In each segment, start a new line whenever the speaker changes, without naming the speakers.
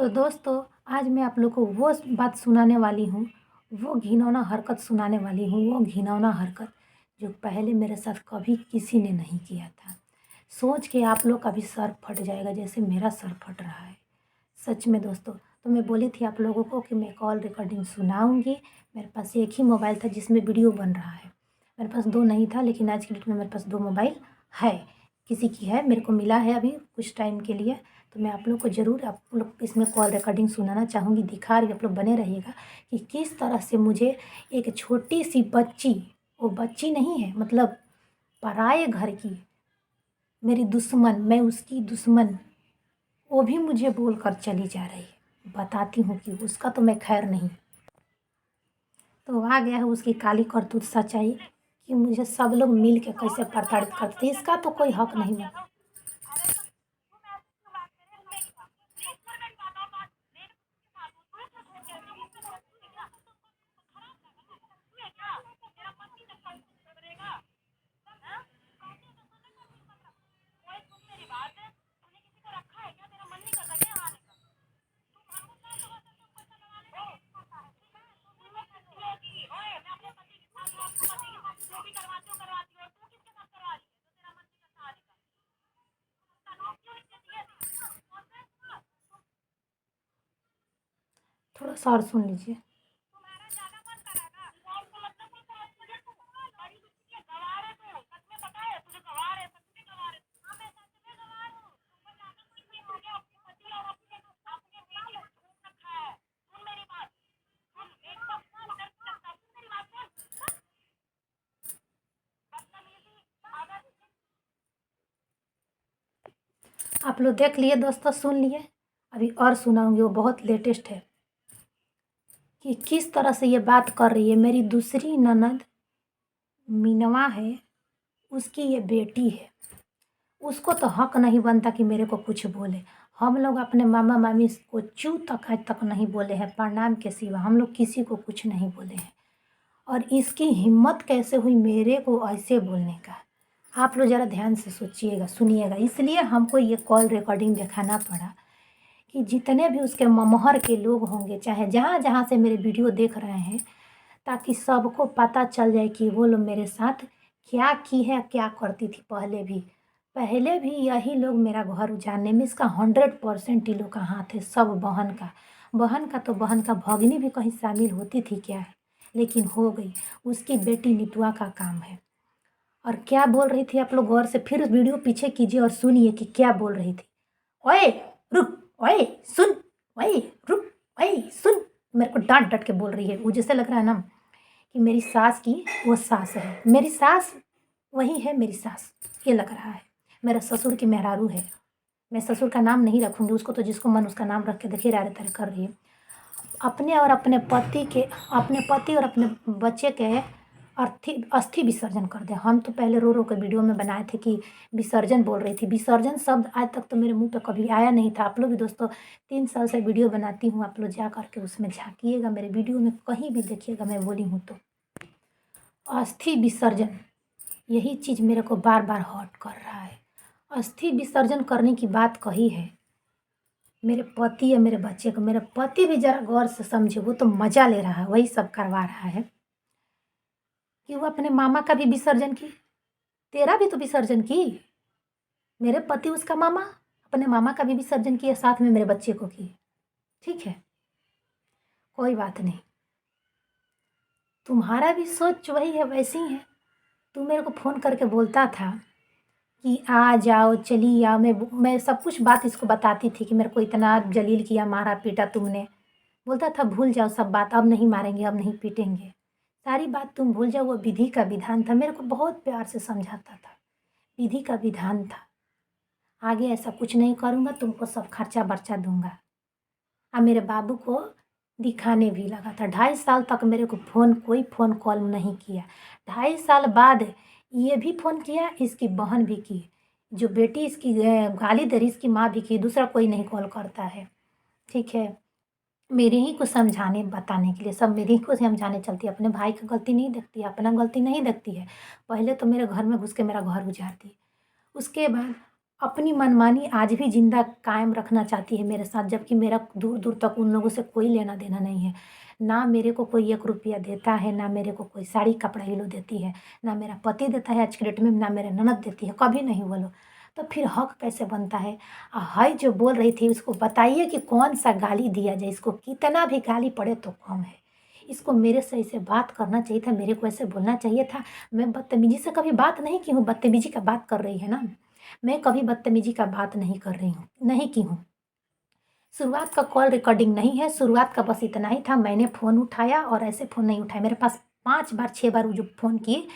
तो दोस्तों, आज मैं आप लोग को वो बात सुनाने वाली हूँ, वो घिनौना हरकत सुनाने वाली हूँ, वो घिनौना हरकत जो पहले मेरे साथ कभी किसी ने नहीं किया था। सोच के आप लोग का भी सर फट जाएगा जैसे मेरा सर फट रहा है। सच में दोस्तों, तो मैं बोली थी आप लोगों को कि मैं कॉल रिकॉर्डिंग सुनाऊँगी। मेरे पास एक ही मोबाइल था जिसमें वीडियो बन रहा है। मेरे पास 2 नहीं था, लेकिन आज की डेट में मेरे पास 2 मोबाइल है। किसी की है, मेरे को मिला है अभी कुछ टाइम के लिए। तो मैं आप लोग को ज़रूर आप लोग इसमें कॉल रिकॉर्डिंग सुनाना चाहूँगी, दिखा रही हूँ, आप लोग बने रहिएगा कि किस तरह से मुझे एक छोटी-सी बच्ची, वो बच्ची नहीं है मतलब पराए घर की, मेरी दुश्मन, मैं उसकी दुश्मन, वो भी मुझे बोल कर चली जा रही है। बताती हूँ कि उसका तो मैं खैर नहीं। तो आ गया है उसकी काली करतूत सच्चाई कि मुझे सब लोग मिल के कैसे प्रताड़ित करते थे। इसका तो कोई हक नहीं है। थोड़ा सा और सुन लीजिए। आप लोग देख लिए दोस्तों, सुन लिए। अभी और सुनाऊंगी, वो बहुत लेटेस्ट है कि किस तरह से ये बात कर रही है। मेरी दूसरी ननद मीनवा है, उसकी ये बेटी है। उसको तो हक नहीं बनता कि मेरे को कुछ बोले। हम लोग अपने मामा मामी को चू तक आज तक नहीं बोले हैं, प्रणाम के सिवा हम लोग किसी को कुछ नहीं बोले हैं। और इसकी हिम्मत कैसे हुई मेरे को ऐसे बोलने का। आप लोग ज़रा ध्यान से सोचिएगा, सुनिएगा। इसलिए हमको ये कॉल रिकॉर्डिंग दिखाना पड़ा कि जितने भी उसके ममहर के लोग होंगे, चाहे जहाँ जहाँ से मेरे वीडियो देख रहे हैं, ताकि सबको पता चल जाए कि वो लोग मेरे साथ क्या की है, क्या करती थी पहले भी यही लोग मेरा घर उजाड़ने में, इसका 100% ये लोग का हाथ है। सब बहन का भगनी भी कहीं शामिल होती थी क्या है, लेकिन हो गई। उसकी बेटी नितुआ का काम है। और क्या बोल रही थी आप लोग गौर से फिर वीडियो पीछे कीजिए और सुनिए कि क्या बोल रही थी। ओए रुक, ओए सुन, ओए रुक, ओए सुन। मेरे को डांट डांट के बोल रही है। वो जैसे लग रहा है ना कि मेरी सास की वो सास है। मेरी सास वही है, मेरी सास ये लग रहा है। मेरा ससुर की मेहरारू है। मैं ससुर का नाम नहीं रखूँगी, उसको तो जिसको मन उसका नाम रख के देखिए रारे तारे कर रही है। अपने और अपने पति और अपने बच्चे के अस्थि विसर्जन कर दे। हम तो पहले रो रो के वीडियो में बनाए थे कि विसर्जन बोल रही थी। विसर्जन शब्द आज तक तो मेरे मुंह पे कभी आया नहीं था। आप लोग भी दोस्तों 3 साल से वीडियो बनाती हूँ, आप लोग जा करके उसमें झाँकिएगा, मेरे वीडियो में कहीं भी देखिएगा मैं बोली हूँ तो। अस्थि विसर्जन, यही चीज़ मेरे को बार बार हर्ट कर रहा है। अस्थि विसर्जन करने की बात कही है मेरे पति या मेरे बच्चे को। मेरे पति भी ज़रा गौर से समझे, वो तो मज़ा ले रहा है, वही सब करवा रहा है कि वो अपने मामा का भी विसर्जन की, तेरा भी तो विसर्जन की। मेरे पति उसका मामा अपने मामा का भी विसर्जन किया, साथ में मेरे बच्चे को की। ठीक है, कोई बात नहीं। तुम्हारा भी सोच वही है, वैसी ही है। तू मेरे को फ़ोन करके बोलता था कि आ जाओ, चली आओ। मैं सब कुछ बात इसको बताती थी कि मेरे को इतना जलील किया, मारा पीटा तुमने। बोलता था भूल जाओ सब बात, अब नहीं मारेंगे, अब नहीं पीटेंगे, सारी बात तुम भूल जाओ, वो विधि का विधान था। मेरे को बहुत प्यार से समझाता था, विधि का विधान था, आगे ऐसा कुछ नहीं करूँगा, तुमको सब खर्चा बर्चा दूंगा। मेरे बाबू को दिखाने भी लगा था। 2.5 साल तक मेरे को कोई फ़ोन कॉल नहीं किया। 2.5 साल बाद ये भी फ़ोन किया, इसकी बहन भी की, जो बेटी इसकी गाली दे रही इसकी माँ भी की, दूसरा कोई नहीं कॉल करता है। ठीक है, मेरे ही को समझाने बताने के लिए, सब मेरे ही को समझाने चलती है। अपने भाई की गलती नहीं देखती है, अपना गलती नहीं देखती है। पहले तो मेरे घर में घुस के मेरा घर उजाड़ती, उसके बाद अपनी मनमानी आज भी ज़िंदा कायम रखना चाहती है मेरे साथ, जबकि मेरा दूर दूर तक उन लोगों से कोई लेना देना नहीं है। ना मेरे को कोई 1 रुपया देता है, ना मेरे को कोई साड़ी कपड़ा ये लोग देती है, ना मेरा पति देता है आज के डेट में, ना मेरे ननद देती है, कभी नहीं वो लोग। तो फिर हक कैसे बनता है? हाय जो बोल रही थी उसको बताइए कि कौन सा गाली दिया जाए, इसको कितना भी गाली पड़े तो कम है। इसको मेरे से ऐसे बात करना चाहिए था, मेरे को ऐसे बोलना चाहिए था। मैं बदतमीजी से कभी बात नहीं की हूँ, बदतमीजी का बात कर रही है ना, मैं कभी बदतमीजी का बात नहीं कर रही हूँ, नहीं की हूँ। शुरुआत का कॉल रिकॉर्डिंग नहीं है, शुरुआत का बस इतना ही था, मैंने फ़ोन उठाया और ऐसे फ़ोन नहीं उठाया। मेरे पास 5 बार 6 बार वो जो फ़ोन किए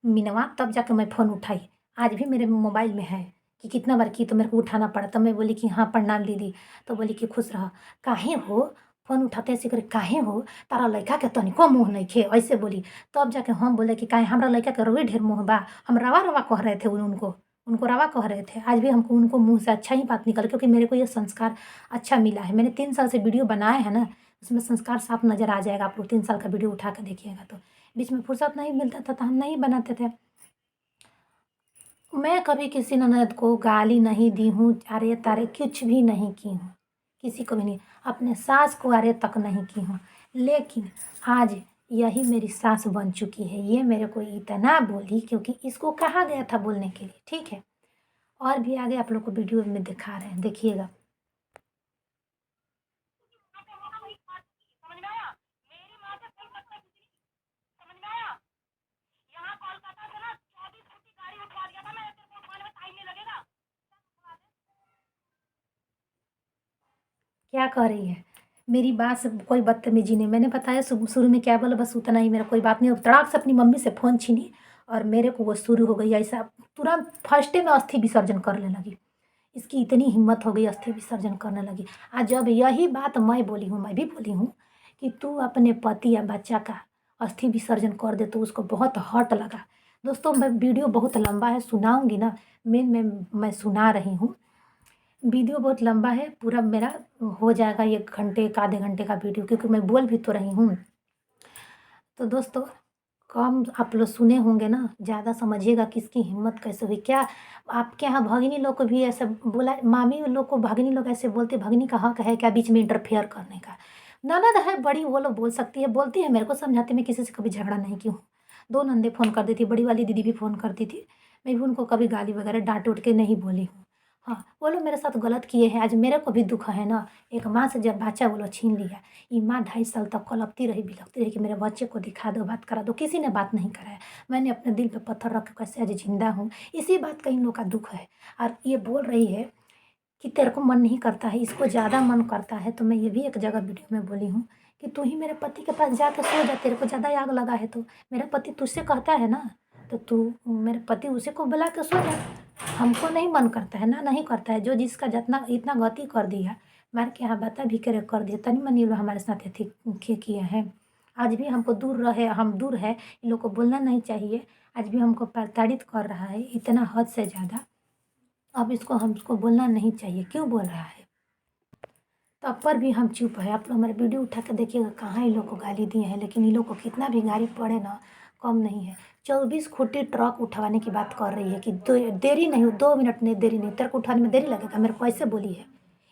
मीनवा, तब जाके मैं फ़ोन उठाई। आज भी मेरे मोबाइल में है कि कितना बार की तो मेरे को उठाना पड़ा। तब मैं बोली कि हाँ प्रणाम दीदी, तो बोली कि खुश रह। काहे हो फ़ोन उठाते ऐसे करे, काहे हो तारा लइका के तनिको मुँह नइखे, ऐसे बोली। तब जाके हम बोले कि काहे हमरा लइका के रउए ढेर मुँह बा। हम रवा-रवा कह रहे थे उनको, उनको रवा कह रहे थे। आज भी हमको उनको मुँह से अच्छा ही बात निकला, क्योंकि मेरे को ये संस्कार अच्छा मिला है। मैंने 3 साल से वीडियो बनाए हैं ना, उसमें संस्कार साफ नज़र आ जाएगा। आप लोग 3 साल का वीडियो उठा के देखिएगा तो। बीच में फुर्सत नहीं मिलता था तो हम नहीं बनाते थे। मैं कभी किसी ननद को गाली नहीं दी हूँ, अरे-तारे कुछ भी नहीं की हूँ, किसी को भी नहीं। अपने सास को अरे तक नहीं की हूँ। लेकिन आज यही मेरी सास बन चुकी है। ये मेरे को इतना बोली क्योंकि इसको कहा गया था बोलने के लिए, ठीक है? और भी आगे आप लोग को वीडियो में दिखा रहे हैं, देखिएगा। समझ में आया? मेरी माँ से कोई मतलब कुछ नहीं, समझ में आया? यहाँ कोलकाता से ना 24 फुट की गाड़ी उठवा दिया था मैं, तेरे को उठवाने में टाइम नहीं लगेगा। क्या कह रही है? मेरी बात से कोई बदतमीजी नहीं। मैंने बताया शुरू में क्या बोला, बस उतना ही, मेरा कोई बात नहीं। और तड़ाक से अपनी मम्मी से फ़ोन छीनी और मेरे को वो शुरू हो गई ऐसा, तुरंत फर्स्टे में अस्थि विसर्जन करने लगी। इसकी इतनी हिम्मत हो गई, अस्थि विसर्जन करने लगी। आज जब यही बात मैं बोली हूँ, मैं भी बोली हूँ कि तू अपने पति या बच्चा का अस्थि विसर्जन कर दे, तो उसको बहुत हर्ट लगा। दोस्तों मैं वीडियो बहुत लंबा है, सुनाऊँगी ना, मैं सुना रही हूँ। वीडियो बहुत लंबा है, पूरा मेरा हो जाएगा 1 घंटे का, आधे घंटे का वीडियो, क्योंकि मैं बोल भी तो रही हूँ। तो दोस्तों कम आप लोग सुने होंगे ना, ज़्यादा समझिएगा कि इसकी हिम्मत कैसे हुई। क्या आपके यहाँ भगिनी लोग को भी ऐसे बोला, मामी लोग को भगिनी लोग ऐसे बोलते, भगिनी का हक है क्या बीच में इंटरफेयर करने का? ननद है बड़ी, वो लोग बोल सकती है, बोलती है, मेरे को समझाती, मैं किसी से कभी झगड़ा नहीं की हूँ। 2 ननदें फ़ोन कर दी थी, बड़ी वाली दीदी भी फ़ोन करती थी। मैं भी उनको कभी गाली वगैरह डाँट-उट के नहीं बोली हूँ। हाँ, वो लोग मेरे साथ गलत किए हैं, आज मेरे को भी दुःख है ना। एक माँ से जब बच्चा वो लोग छीन लिया, ये माँ 2.5 साल तक कलपती रही, बिलखती रही कि मेरे बच्चे को दिखा दो, बात करा दो, किसी ने बात नहीं कराया। मैंने अपने दिल पे पत्थर रख के कैसे आज ज़िंदा हूँ, इसी बात का इन लोग का दुःख है। और ये बोल रही है कि तेरे को मन नहीं करता है, इसको ज़्यादा मन करता है। तो मैं ये भी एक जगह वीडियो में बोली हूँ कि तू ही मेरे पति के पास जाके सो जा, तेरे को ज़्यादा आग लगा है तो। मेरा पति तुझसे कहता है ना, तो तू मेरे पति उसी को बुला के सो जा। हमको नहीं मन करता है ना, नहीं करता है। जो जिसका जितना इतना गति कर दिया, मार के यहाँ बता भी करे कर दिया, तनी मनी लोग हमारे साथ अथी किए हैं। आज भी हमको दूर रहे, हम दूर है, इन लोग को बोलना नहीं चाहिए। आज भी हमको प्रताड़ित कर रहा है इतना हद से ज़्यादा। अब इसको हमको बोलना नहीं चाहिए, क्यों बोल रहा है? तब पर भी हम चुप है। आप लोग हमारे वीडियो उठा के देखिएगा, कहाँ इन लोग को गाली दिए हैं, लेकिन इन लोग को कितना भी गाली पड़े ना, कम नहीं है। 24 फुटी ट्रक उठवाने की बात कर रही है कि देरी नहीं हो, 2 मिनट नहीं, देरी नहीं, तेरे को उठाने में देरी लगेगा, मेरे को ऐसे बोली है।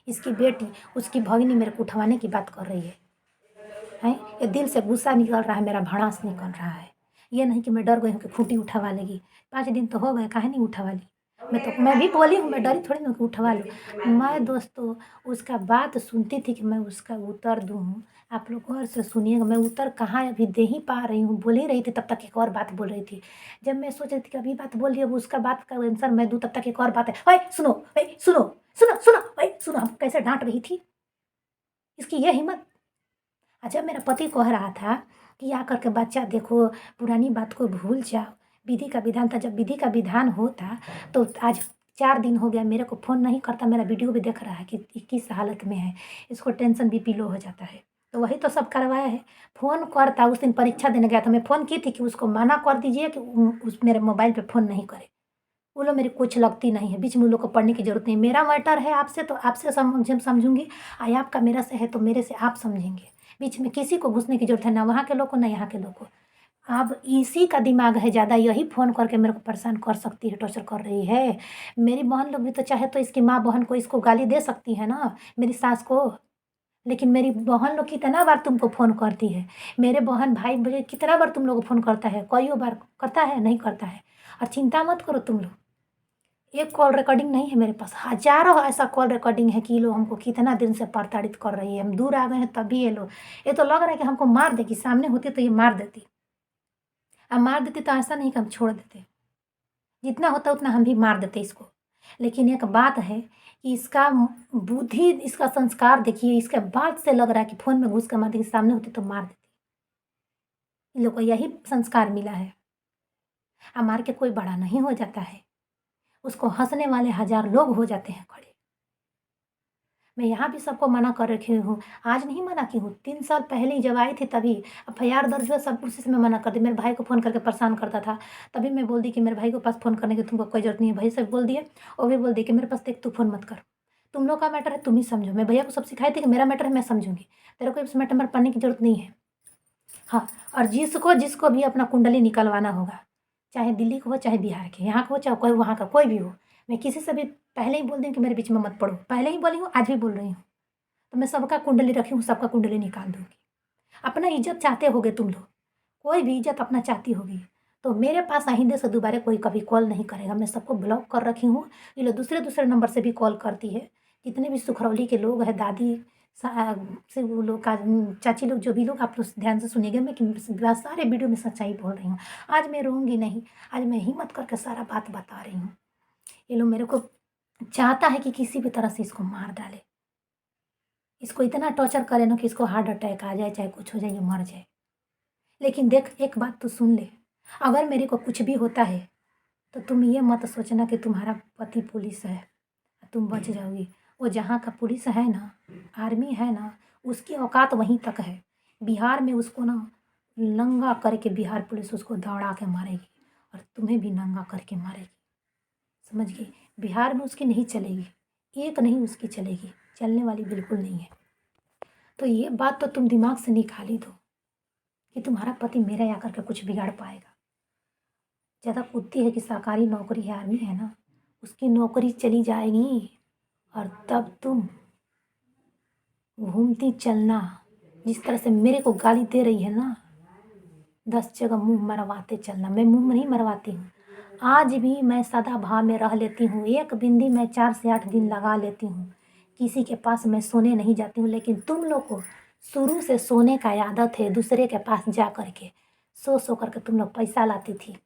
इसकी बेटी, उसकी भगिनी मेरे को उठवाने की बात कर रही है। हैं, ये दिल से गुस्सा निकल रहा है, मेरा भड़ास निकल रहा है। ये नहीं कि मैं डर गई हूँ कि खूंटी उठवा लेगी। 5 दिन तो हो गए, काहे नहीं उठवा ली? मैं भी बोली हूँ, मैं डरी थोड़ी ना कि उठवा लूँ। मैं दोस्तों उसका बात सुनती थी कि मैं उसका उत्तर दूँ। आप लोग गौर से सुनिएगा, मैं उत्तर कहाँ अभी दे ही पा रही हूँ, बोल ही रही थी, तब तक एक और बात बोल रही थी। जब मैं सोच रही थी कि अभी बात बोल रही है, अब उसका बात का आंसर मैं दूँ, तब तक एक और बात है। ओए सुनो, ओए सुनो, सुनो, सुनो, ओए सुनो, हमको कैसे डाँट रही थी। इसकी ये हिम्मत। अच्छा मेरा पति कह रहा था कि आकर के बच्चा देखो, पुरानी बात को भूल जाओ, विधि का विधान था। जब विधि का विधान होता तो आज 4 दिन हो गया, मेरे को फ़ोन नहीं करता। मेरा वीडियो भी देख रहा है कि किस हालत में है, इसको टेंशन बीपी लो हो जाता है। तो वही तो सब करवाया है। फ़ोन करता, उस दिन परीक्षा देने गया था, मैं फ़ोन की थी कि उसको मना कर दीजिए कि उस मेरे मोबाइल पे फ़ोन नहीं करे। वो लोग मेरी कुछ लगती नहीं है, बीच में उन लोग को पढ़ने की ज़रूरत नहीं। मेरा मैटर है आपसे तो आपसे समझूँगी, आपका मेरा से है तो मेरे से आप समझेंगे। बीच में किसी को घुसने की ज़रूरत है, ना वहाँ के लोग को, ना यहाँ के लोग को। अब इसी का दिमाग है ज़्यादा, यही फ़ोन करके मेरे को परेशान कर सकती है, टॉर्चर कर रही है। मेरी बहन लोग भी तो चाहे तो इसकी माँ बहन को इसको गाली दे सकती है ना, मेरी सास को। लेकिन मेरी बहन लोग कितना बार तुमको फ़ोन करती है, मेरे बहन भाई मुझे कितना बार तुम लोग को फ़ोन करता है, कईयों बार करता है, नहीं करता है। और चिंता मत करो तुम लोग, एक कॉल रिकॉर्डिंग नहीं है मेरे पास, हज़ारों ऐसा कॉल रिकॉर्डिंग है कि ये लोग हमको कितना दिन से प्रताड़ित कर रही है। हम दूर आ गए हैं तब भी ये तो लग रहा है कि हमको मार देगी, सामने होती तो ये मार देती। अब मार देती तो ऐसा नहीं कि हम छोड़ देते, जितना होता उतना हम भी मार देते इसको। लेकिन एक बात है कि इसका बुद्धि, इसका संस्कार देखिए, इसके बाद से लग रहा है कि फ़ोन में घुस के मार देगी, सामने होती तो मार देती। इन लोग को यही संस्कार मिला है। मार के कोई बड़ा नहीं हो जाता है, उसको हँसने वाले हज़ार लोग हो जाते हैं खड़े। मैं यहाँ भी सबको मना कर रखी हूँ, आज नहीं मना की हूँ, 3 साल पहले ही जब आई थी तभी एफआईआर दर्ज हुआ, सब उसी से मैं मना कर दी। मेरे भाई को फ़ोन करके परेशान करता था, तभी मैं बोल दी कि मेरे भाई के पास फ़ोन करने की तुमको कोई ज़रूरत नहीं है। भाई से बोल दिए, वो भी बोल दिए कि मेरे पास देख तू फ़ोन मत कर, तुम लोग का मैटर है तुम ही समझो। मैं भैया को सब सिखाई थी कि मेरा मैटर है मैं समझूँगी, तेरे को इस मैटर में पढ़ने की ज़रूरत नहीं है। हाँ, और जिसको भी अपना कुंडली निकलवाना होगा, चाहे दिल्ली का हो, चाहे बिहार के, यहाँ का हो, चाहे कोई वहाँ का कोई भी हो, मैं किसी से भी पहले ही बोल दूँ कि मेरे बीच में मत पड़ो। पहले ही बोली हूँ, आज भी बोल रही हूँ। तो मैं सबका कुंडली रखी हूँ, सबका कुंडली निकाल दूँगी। अपना इज़्ज़त चाहते होगे तुम लोग, कोई भी इज़्ज़त अपना चाहती होगी, तो मेरे पास आइंदे से दोबारा कोई कभी कॉल नहीं करेगा। मैं सबको ब्लॉक कर रखी हूँ। ये लोग दूसरे-दूसरे नंबर से भी कॉल करती है। जितने भी सुखरौली के लोग हैं, दादी से वो लोग का चाची लोग, जो भी लोग, आप लोग ध्यान से सुनिएगा, मैं कि सारे वीडियो में सच्चाई बोल रही हूँ। आज मैं रोऊँगी नहीं, आज मैं हिम्मत करके सारा बात बता रही हूँ। ये लोग मेरे को चाहता है कि किसी भी तरह से इसको मार डाले। इसको इतना टॉर्चर करे ना कि इसको हार्ट अटैक आ जाए, चाहे कुछ हो जाए, ये मर जाए। लेकिन देख, एक बात तो सुन ले, अगर मेरे को कुछ भी होता है तो तुम ये मत सोचना कि तुम्हारा पति पुलिस है, तुम बच जाओगी। वो जहाँ का पुलिस है ना, आर्मी है ना, उसकी औकात वहीं तक है। बिहार में उसको ना नंगा करके बिहार पुलिस उसको दौड़ा के मारेगी, और तुम्हें भी नंगा करके मारेगी, समझ गई। बिहार में उसकी नहीं चलेगी, एक नहीं उसकी चलेगी, चलने वाली बिल्कुल नहीं है। तो ये बात तो तुम दिमाग से निकाल ही दो कि तुम्हारा पति मेरे यहाँ करके कुछ बिगाड़ पाएगा। ज़्यादा कूदती है कि सरकारी नौकरी है, आर्मी है ना, उसकी नौकरी चली जाएगी और तब तुम घूमती चलना। जिस तरह से मेरे को गाली दे रही है ना, 10 जगह मुँह मरवाते चलना। मैं मुँह नहीं मरवाती हूँ, आज भी मैं सदाभाव में रह लेती हूँ। एक बिंदी मैं 4 से 8 दिन लगा लेती हूँ। किसी के पास मैं सोने नहीं जाती हूँ। लेकिन तुम लोग को शुरू से सोने का आदत है, दूसरे के पास जा कर के सो करके तुम लोग पैसा लाती थी।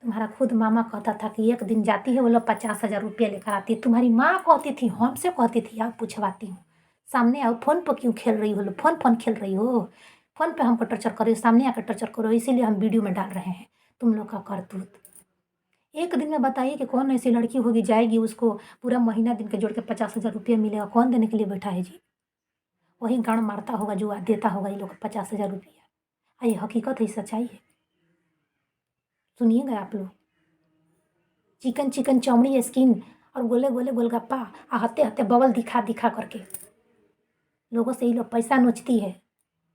तुम्हारा खुद मामा कहता था कि एक दिन जाती है वो लोग 50,000 रुपया लेकर आती है। तुम्हारी माँ कहती थी, हमसे कहती थी, आप पूछवाती हूँ, सामने आओ, फ़ोन पर क्यों खेल रही हो, फ़ोन खेल रही हो, फ़ोन पे हमको टॉर्चर कर रही हो, सामने आकर टॉर्चर करो, इसीलिए हम वीडियो में डाल रहे हैं तुम लोग का करतूत। एक दिन में बताइए कि कौन ऐसी लड़की होगी जाएगी, उसको पूरा महीना दिन के जोड़ के 50,000 रुपया मिलेगा, कौन देने के लिए बैठा है जी? वही गाँड मारता होगा जो देता होगा ये लोग 50,000 रुपया। ये हकीकत है, सच्चाई है, सुनिएगा आप लोग। चिकन चिकन चमड़ी स्किन और गोले गोले गोलगप्पा, हत्ते हत्ते बबल दिखा दिखा करके लोगों से ये लोग पैसा नोचती है,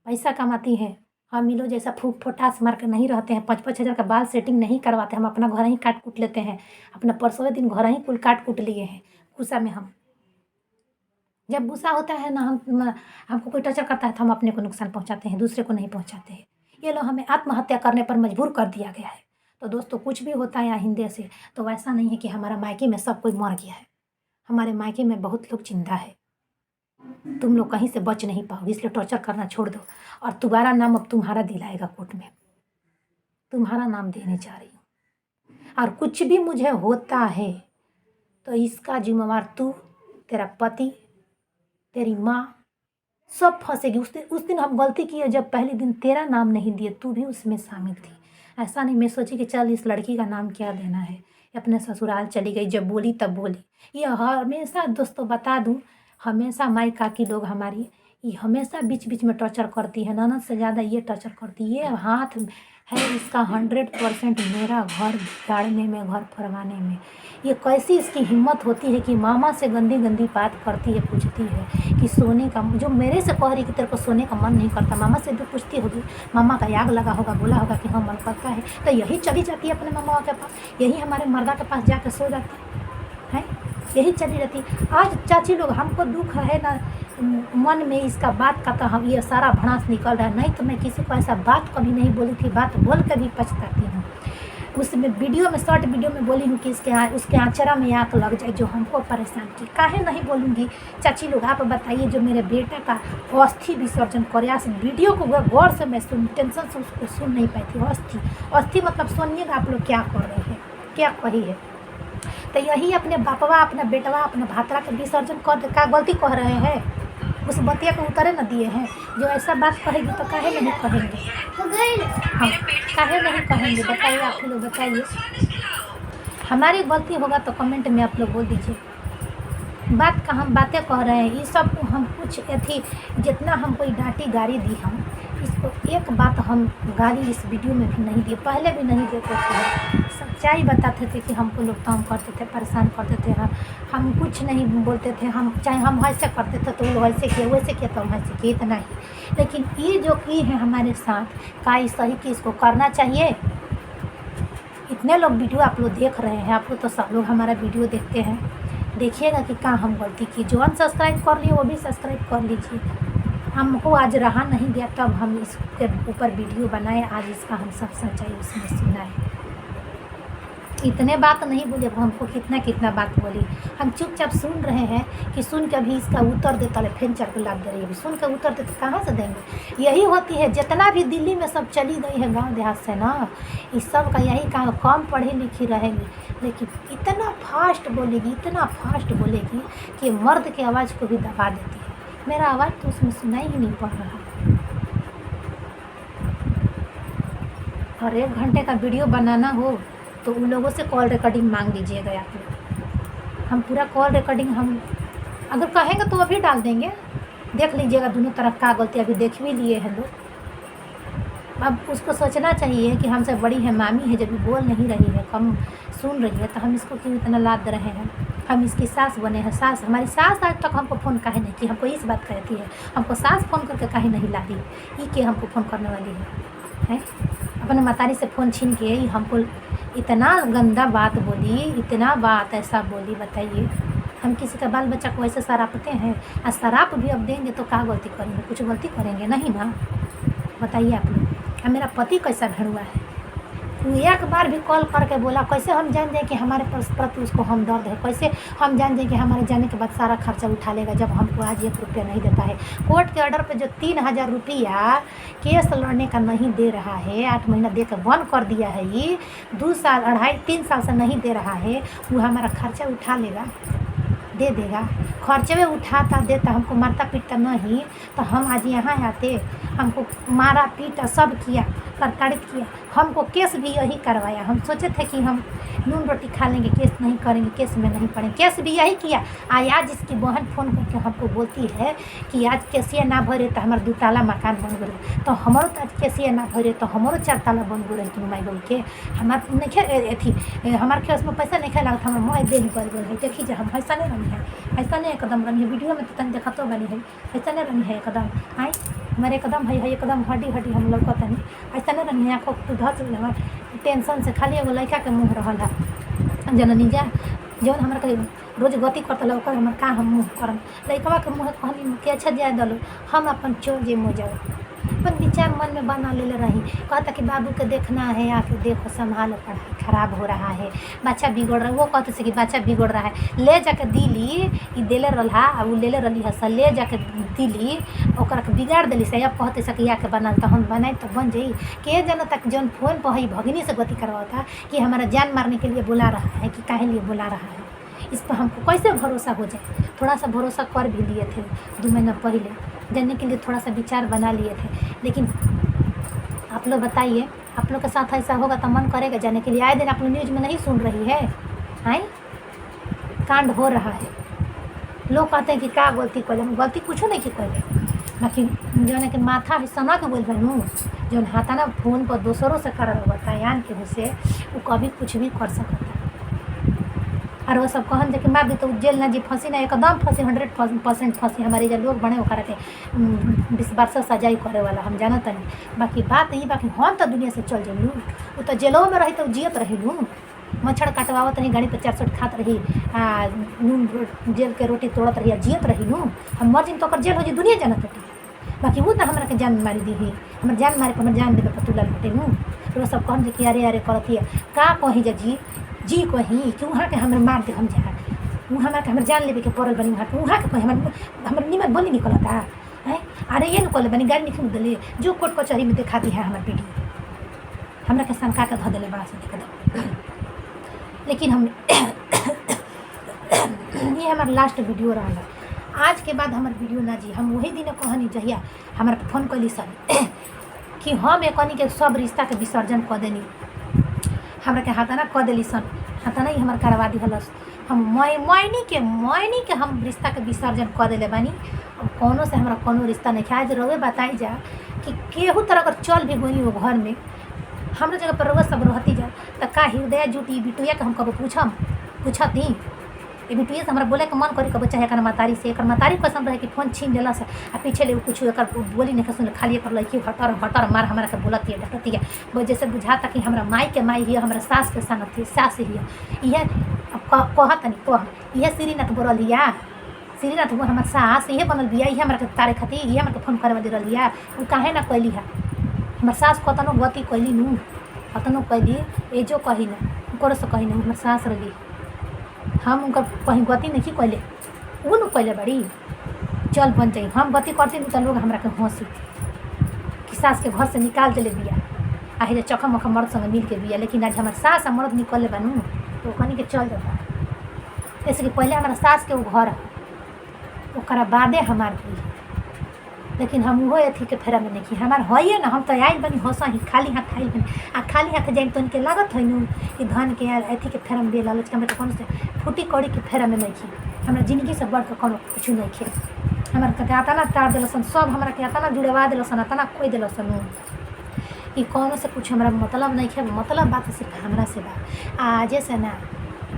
पैसा कमाती है। हम ये लोग जैसा फूक फटास मार कर नहीं रहते हैं, 5-5 हज़ार का बाल सेटिंग नहीं करवाते, हम अपना घर ही काट कूट लेते हैं। अपना परसों दिन घर ही कुल काट कूट लिए हैं गुस्सा में। हम जब गुस्सा होता है ना, हमको कोई टॉर्चर करता है तो हम अपने को नुकसान पहुंचाते हैं, दूसरे को नहीं पहुंचाते हैं। ये लोग हमें आत्महत्या करने पर मजबूर कर दिया गया है। तो दोस्तों, कुछ भी होता है आइंदे से तो वैसा नहीं है कि हमारा मायके में सब कोई मर गया है। हमारे मायके में बहुत लोग जिंदा है। तुम लोग कहीं से बच नहीं पाओगे, इसलिए टॉर्चर करना छोड़ दो। और दोबारा नाम अब तुम्हारा दिलाएगा कोर्ट में, तुम्हारा नाम देने जा रही हूँ। और कुछ भी मुझे होता है तो इसका जिम्मेवार तू, तेरा पति, तेरी माँ, सब फंसेगी। उस दिन हम गलती किए जब पहले दिन तेरा नाम नहीं दिए, तू भी उसमें शामिल थी। ऐसा नहीं मैं सोची कि चल इस लड़की का नाम क्या देना है, अपने ससुराल चली गई, जब बोली तब बोली। ये हमेशा दोस्तों बता दूं, हमेशा माई काकी लोग हमारी ये हमेशा बीच बीच में टॉर्चर करती है। ननद से ज़्यादा ये टॉर्चर करती है। हाथ है इसका 100% मेरा घर बिगाड़ने में, घर फरमाने में। ये कैसी इसकी हिम्मत होती है कि मामा से गंदी गंदी बात करती है, पूछती है कि सोने का, जो मेरे से कह रही कि तेरे को सोने का मन नहीं करता, मामा से भी पूछती होगी, मामा का याग लगा होगा, बोला होगा कि हाँ मन करता है, तो यही चली जाती है अपने मामा के पास, यही हमारे मर्दा के पास जाकर सो जाती है, यही चली रहती। आज चाची लोग हमको दुख है ना मन में इसका बात का, तो हम ये सारा भड़ास निकल रहा है, नहीं तो मैं किसी को ऐसा बात कभी नहीं बोली थी, बात बोल कर भी पछताती हूँ। उसमें वीडियो में, शॉर्ट वीडियो में बोली हूँ कि उसके आँचरा में आँख लग जाए, जो हमको परेशान की। काहे नहीं बोलूँगी चाची लोग, आप बताइए, जो मेरे बेटा का अस्थि विसर्जन करे, इस वीडियो को गौर से मैं टेंशन से उसको सुन नहीं पाई थी। अस्थि मतलब सुनिएगा आप लोग क्या कर रहे हैं, क्या कही है। तो यही अपने बापवा, अपना बेटवा, अपना भातरा के विसर्जन कर का गलती कह रहे हैं, उस बतिया को उतरे न दिए हैं। जो ऐसा बात कहेगी तो काहे नहीं कहेंगे, हम काहे नहीं कहेंगे, बताइए आप लोग, बताइए। हमारी गलती होगा तो कमेंट में आप लोग बोल दीजिए। बात का हम बातें कह रहे हैं, ये सब हम कुछ थी, जितना हम कोई डांटी गाली दी, हम इसको एक बात हम गाली इस वीडियो में भी नहीं दिए, पहले भी नहीं देते थे। सच्चाई बताते थे कि हमको लोग काम करते थे, परेशान करते थे, हम कुछ नहीं बोलते थे, हम चाहे हम ऐसे करते थे तो वो ऐसे किए, वैसे किए तो हम ऐसे किए, इतना ही। लेकिन ये जो की है हमारे साथ, का ये सही कि इसको करना चाहिए। इतने लोग वीडियो आप लोग देख रहे हैं, आप लोग तो सब लोग हमारा वीडियो देखते हैं, देखिएगा कि कहाँ हम गलती की। जो अनसब्सक्राइब कर लिए वो भी सब्सक्राइब कर लीजिए। हमको आज रहा नहीं गया, तब हम इसके ऊपर वीडियो बनाए, आज इसका हम सब सच्चाई उसमें सुनाए। इतने बात नहीं बोले, हमको कितना कितना बात बोली, हम चुपचाप सुन रहे हैं कि सुन के अभी इसका उत्तर देता है, फिर चढ़ के लाभ दे रही है, सुन के उत्तर देते कहाँ से देंगे। यही होती है, जितना भी दिल्ली में सब चली गई है गांव देहात से ना, इस सब का यही काम, कम पढ़ी लिखी रहेगी लेकिन इतना फास्ट बोलेगी, इतना फास्ट बोलेगी कि मर्द की आवाज़ को भी दबा देती है। मेरा आवाज़ तो उसमें सुनाई ही नहीं पड़ रहा। और 1 घंटे का वीडियो बनाना हो तो उन लोगों से कॉल रिकॉर्डिंग मांग लीजिएगा आप लोग। हम पूरा कॉल रिकॉर्डिंग हम अगर कहेंगे तो अभी डाल देंगे, देख लीजिएगा दोनों तरफ का गलती, अभी देख भी लिए हैं लोग। अब उसको सोचना चाहिए कि हमसे बड़ी है, मामी है, जब भी बोल नहीं रही है, कम सुन रही है, तो हम इसको क्यों इतना लाद रहे हैं। हम इसकी सास बने हैं, सास हमारी सास आज तक हमको फ़ोन काहे नहीं की, हमको इस बात कहती है, हमको सास फ़ोन करके काहे नहीं ला दी, ये के हमको फ़ोन करने वाली है। अपने मतारी से फ़ोन छीन के हमको इतना गंदा बात बोली, इतना बात ऐसा बोली, बताइए। हम किसी का बाल बच्चा को ऐसे सरापते हैं, और शराप भी अब देंगे तो क्या गलती करेंगे, कुछ गलती करेंगे नहीं ना, बताइए आप लोग। और मेरा पति कैसा भेड़ुआ है, एक बार भी कॉल करके बोला, कैसे हम जान जाए कि हमारे प्रति उसको हम दर्द है, कैसे हम जान जाए कि हमारे जाने के बाद सारा खर्चा उठा लेगा, जब हमको आज 1 रुपया नहीं देता है। कोर्ट के ऑर्डर पे जो 3000 रुपया केस लड़ने का नहीं दे रहा है, 8 महीना दे कर बंद कर दिया है, ये 2 साल 2.5-3 साल से नहीं दे रहा है, वो हमारा खर्चा उठा लेगा, दे देगा। खर्चे में उठाता देता, हमको मारता पीटता नहीं, तो हम आज यहाँ आते, हमको मारा पीटा सब किया, प्रताड़ित किया, हमको केस भी यही करवाया। हम सोचे थे कि हम नून रोटी खा लेंगे, केस नहीं करेंगे, केस में नहीं पड़ेंगे, केस भी यही किया। आज इसकी बहन फ़ोन करके हमको बोलती है कि आज केसिया ना भरे तो हमारा 2 ताला मकान बन गए, तो हमारो तो आज केसिया ना भरे तो हमारो 4 ताला बन गए, तुम माई बोल के हमार नहीं थी, हमारे केस में पैसा नहीं खेला, हमारे मोह दे निकल गए है। देखिए हम ऐसा नहीं रही है, ऐसा नहीं एकदम रही है, वीडियो में तो तन देखा तो बनी है, ऐसा नहीं रही है एकदम, आई हमारे एकदम है एकदम हड्डी हम लोग कहते नहीं, ऐसा नहीं रही है। आँखों तो धस हमारे टेंशन से खाली एगो लड़का के मुँह रहा है, जननी जा जौन हमारे कहीं रोज गति करता लोग हमारे का हम मुँह करम, लड़कवा के मुँह कहली कि अच्छा जाए दलो, हम अपन चोर जे मुँह जाओ, अपन विचार मन में बना ले रही, कहता कि बाबू के देखना है, आके देखो संभालो, पढ़ाई खराब हो रहा है, बच्चा बिगड़ रहा है, वो कहते से कि बच्चा बिगड़ रहा है, ले जाके दिली, ये देले रहा, वो ले रही है, ले जाके दिली, ओकरा के बिगाड़ दिली से, अब कहते से कि आके बना तो हम बनाए तो बन जाई। के जना तक जौन फ़ोन पर ही भगिनी से गति करवाता कि हमारा जान मारने के लिए बुला रहा है, कि काहे लिए बुला रहा है, इस पर हमको कैसे भरोसा हो जाए। थोड़ा सा भरोसा कर भी लिए थे 2 महीना पहले, जानने के लिए थोड़ा सा विचार बना लिए थे, लेकिन आप लोग बताइए, आप लोग के साथ ऐसा होगा तो मन करेगा जाने के लिए। आए दिन आप लोग न्यूज़ में नहीं सुन रही है, आई कांड हो रहा है, लोग कहते हैं कि क्या गलती कर, गलती कुछ नहीं की कर, बाकी जो के माथा है सना के बोल बनू, जौन हाथा ना फ़ोन पर दोसरों से कर बतायान के से वो कभी कुछ भी कर सकता। और वो सब कहन जे मार दी तो जेल ना जी फंसी ना एकदम फंसी 100% फंसी। हमारे जो लोग बने ओकरा के 20 वर्ष सजाई करे वाला हम जानत नहीं। बाकी बात ये बाकी हम तो दुनिया से चल जाइलू। वो तो जेलों में रही तो जियत रही मच्छर काटवावत रही गाड़ी पर 400 खात रही नून जेल के रोटी तोड़त रही जियत रही हम मर जिन तो जेल हो जी दुनिया जानत होती। बाकी वो तो हमारा के जान मारी दी ही हमारे जान मारे पर जान देवे पतुला लुटे तो सब कहन जे कि अरे अरे करती है का कही जा जी कहीं कि वहाँ के हमारे मार दे हम जा वहाँ के हमारे जान लेवे के पड़ल बनी वहाँ के कहीं हमारे निमन बोली निकलता है। अरे ये निकल बनी गाड़ी निकल दिले जो कोर्ट कचहरी में देखा दी है हमारे वीडियो हमरा के शंका के धो दिले बड़ा से एकदम। लेकिन हम ये हमारा लास्ट वीडियो रहा। आज के बाद हमारे वीडियो ना जी हम वही दिन कहनी जहिया हमारा फोन कैली सन कि हम एकनी के सब रिश्ता के विसर्जन कर देनी हमरा के हाथाना कह दिली सन हाथाना ही हमार करवा दी हलस। हम मैनी के हम रिश्ता के विसर्जन कर दिले बानी। अब कोनो से हमारा कोनो रिश्ता नहीं आज रवे बताई जा कि केहू तरह अगर चल भी गई वो घर में हमरा जगह पर रउआ सब रहती जा तो का हृदय जुटी बिटुया के हम कब पूछती ये बिटुए से हमारा बोले के मन करी कब चाहे एक मतारी से एक मतारी पसंद रहे कि फोन छीन लेला से आ पीछे ले कुछ एक बोली नहीं सुन खाली एक लड़की हटर मार हमारा के बोलती है डटती है वो जैसे बुझाता कि हमारा माई के माई ही हमारा सास के सन थी सास ही यह कहत नहीं कह यह श्रीनाथ बोल लिया श्रीनाथ वो हमारे सास ये बनल बिया ये हमारे तारे खातिर ये हमारे फोन करे वाली रहिया वो काहे ना कैली है हमारे सास कतनो गति कैली नू कतनो कैली एजो कही ना ओकरो से कही ना हमारे सास रही हम उनका कहीं गति नहीं कैले वो न कैले बड़ी चल बन जाई हम गति करती तो लोग हमरा के हंसी कि सास के घर से निकाल दिले बिया आहे चखा मखा मर्द संग मिल के बिया। लेकिन आज हमारे सास मर्द निकले बनू तो कहीं के चल जाता जैसे कि पहले हमारा सास के वो घर है ओकरा बादे हमार भी। लेकिन हम वो अथी के फेरा में नहीं हमार है ना हम तो आयल बनी हंसा ही खाली हाथ आयल बनी आ खाली हाथ जाए तो इनके लागत है नू कि धन के अथी के फेरा में दे लालच के हमारे कौन से फूटी कौड़ी के फेरा में नहीं हमारा जिंदगी से बढ़ के कोनो कुछ नहीं खे हमारे कहते आता ना तार दिलसन सब हमारा के आता ना जुड़वा दिलसन आता ना खोई दिलसन कि कोनो से कुछ हमारा मतलब नहीं है। मतलब बात सिर्फ हमारा से बा आज से ना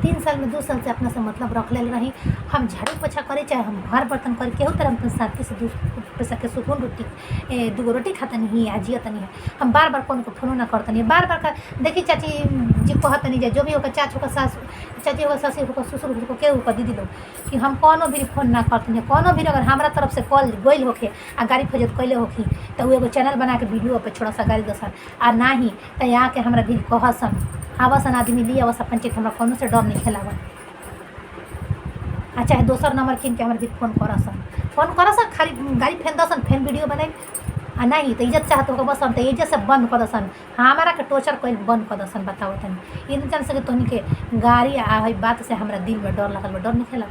3 साल में 2 साल से अपना से मतलब रख ले रही हम झाड़ू पोछा करे चाहे हम घर बर्तन करे केहू तरह हम शांति से 2 पैसा के सुकून रोटी 2 रोटी खाता नहीं है जियत नहीं है। हम बार बार कौन को फोन ना करते नहीं बार बार का देखी चाची जी कहते नहीं जाए जो भी होगा चाच होगा सास चाची होगा सासी होगा ससुर होगा केहू होगा दीदी लोग कि हम कोनो भी फोन ना करते नहीं कोनो भी अगर हमारा तरफ से कॉल गई होके आ गाड़ी फजत कैले होखी तो वो एगो चैनल बना के वीडियो पर छोटा सा गाड़ी दसन आ ना ही तो यहाँ के हमारा भी कहसन आवासन आदमी लिया वैसा पंचायत हमारा कोनो से डर नहीं खेलावन आ चाहे दोसर नंबर किन के हमारे भी फोन करसन खाली गाड़ी फेन दसन फेन वीडियो बनाई आ नहीं तो इज्जत चाहत होगा बस हम तो इज्जत से बंद कर दसन हमारा के टोर्चर कोई बंद कर दसन बताओ तनी ये नहीं जान सके तोनी के गाड़ी आ बात से हमारा दिल में डर लगल डर नहीं खेला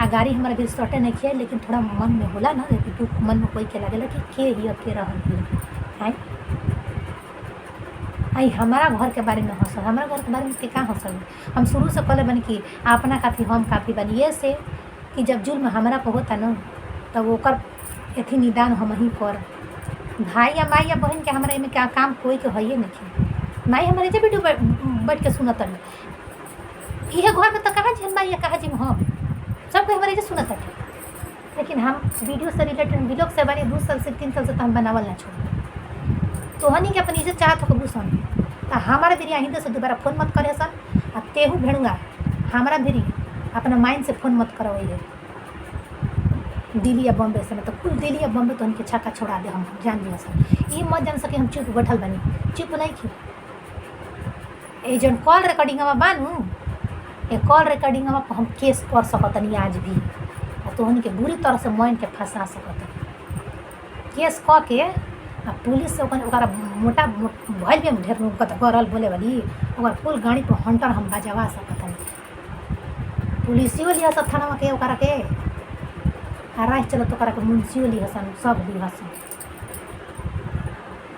आ गाड़ी हमारा भी सटे नहीं किया लेकिन थोड़ा मन में होला ना कि तू मन में कोई के लगे कि के ही के रहल है आई हमारा घर के बारे में हंसल हमारा घर के बारे में क्या हंसल हम शुरू से कहले बनी कि अपना काफ़ी हम काफ़ी बनी ये से कि जब जुल्म हमारा पर होता न तब ओकर एथी निदान हम ही कर भाई या माई या बहन के हमारे में क्या काम कोई के है नहीं माई हमारे जब वीडियो बैठ के सुनत यह घर में तो कहाँ जी माई या कहाँ जी हम सबको हमारे जो सुनत है। लेकिन हम वीडियो से रिलेटेड ब्लॉग से बने 2 साल से 3 साल से तो हम बनावल ना छोड़ तो हनी के अपन इज्जत चाहत हो बुसन तो हमारा भी हिंदू से दोबारा फोन मत करे सन आ तेहू भेड़ुआ हमारा भी अपना माइंड से फोन मत करो है दिल्ली या बॉम्बे से मतलब कुल दिल्ली या बॉम्बे तो उनके छक्का छोड़ा दे हम जान लिया सर ये मत जान सके हम चुप बैठल बनी चुप नहीं की ये जो कॉल रिकॉर्डिंग में बानू ये कॉल रिकॉर्डिंग में हम केस कर सकतनी आज भी और तो उनके बुरी तरह से माइंड के फंसा सकत केस क के आ पुलिस से मोटा भल भी ढेर गरल बोले वाली फुल गाड़ी पर हंटर हम बजवा सकत पुलिसियो लिया सब थाना के ओकरा के राह चलो तो ओकरा के मुंशियो लिया सन सब भी हसन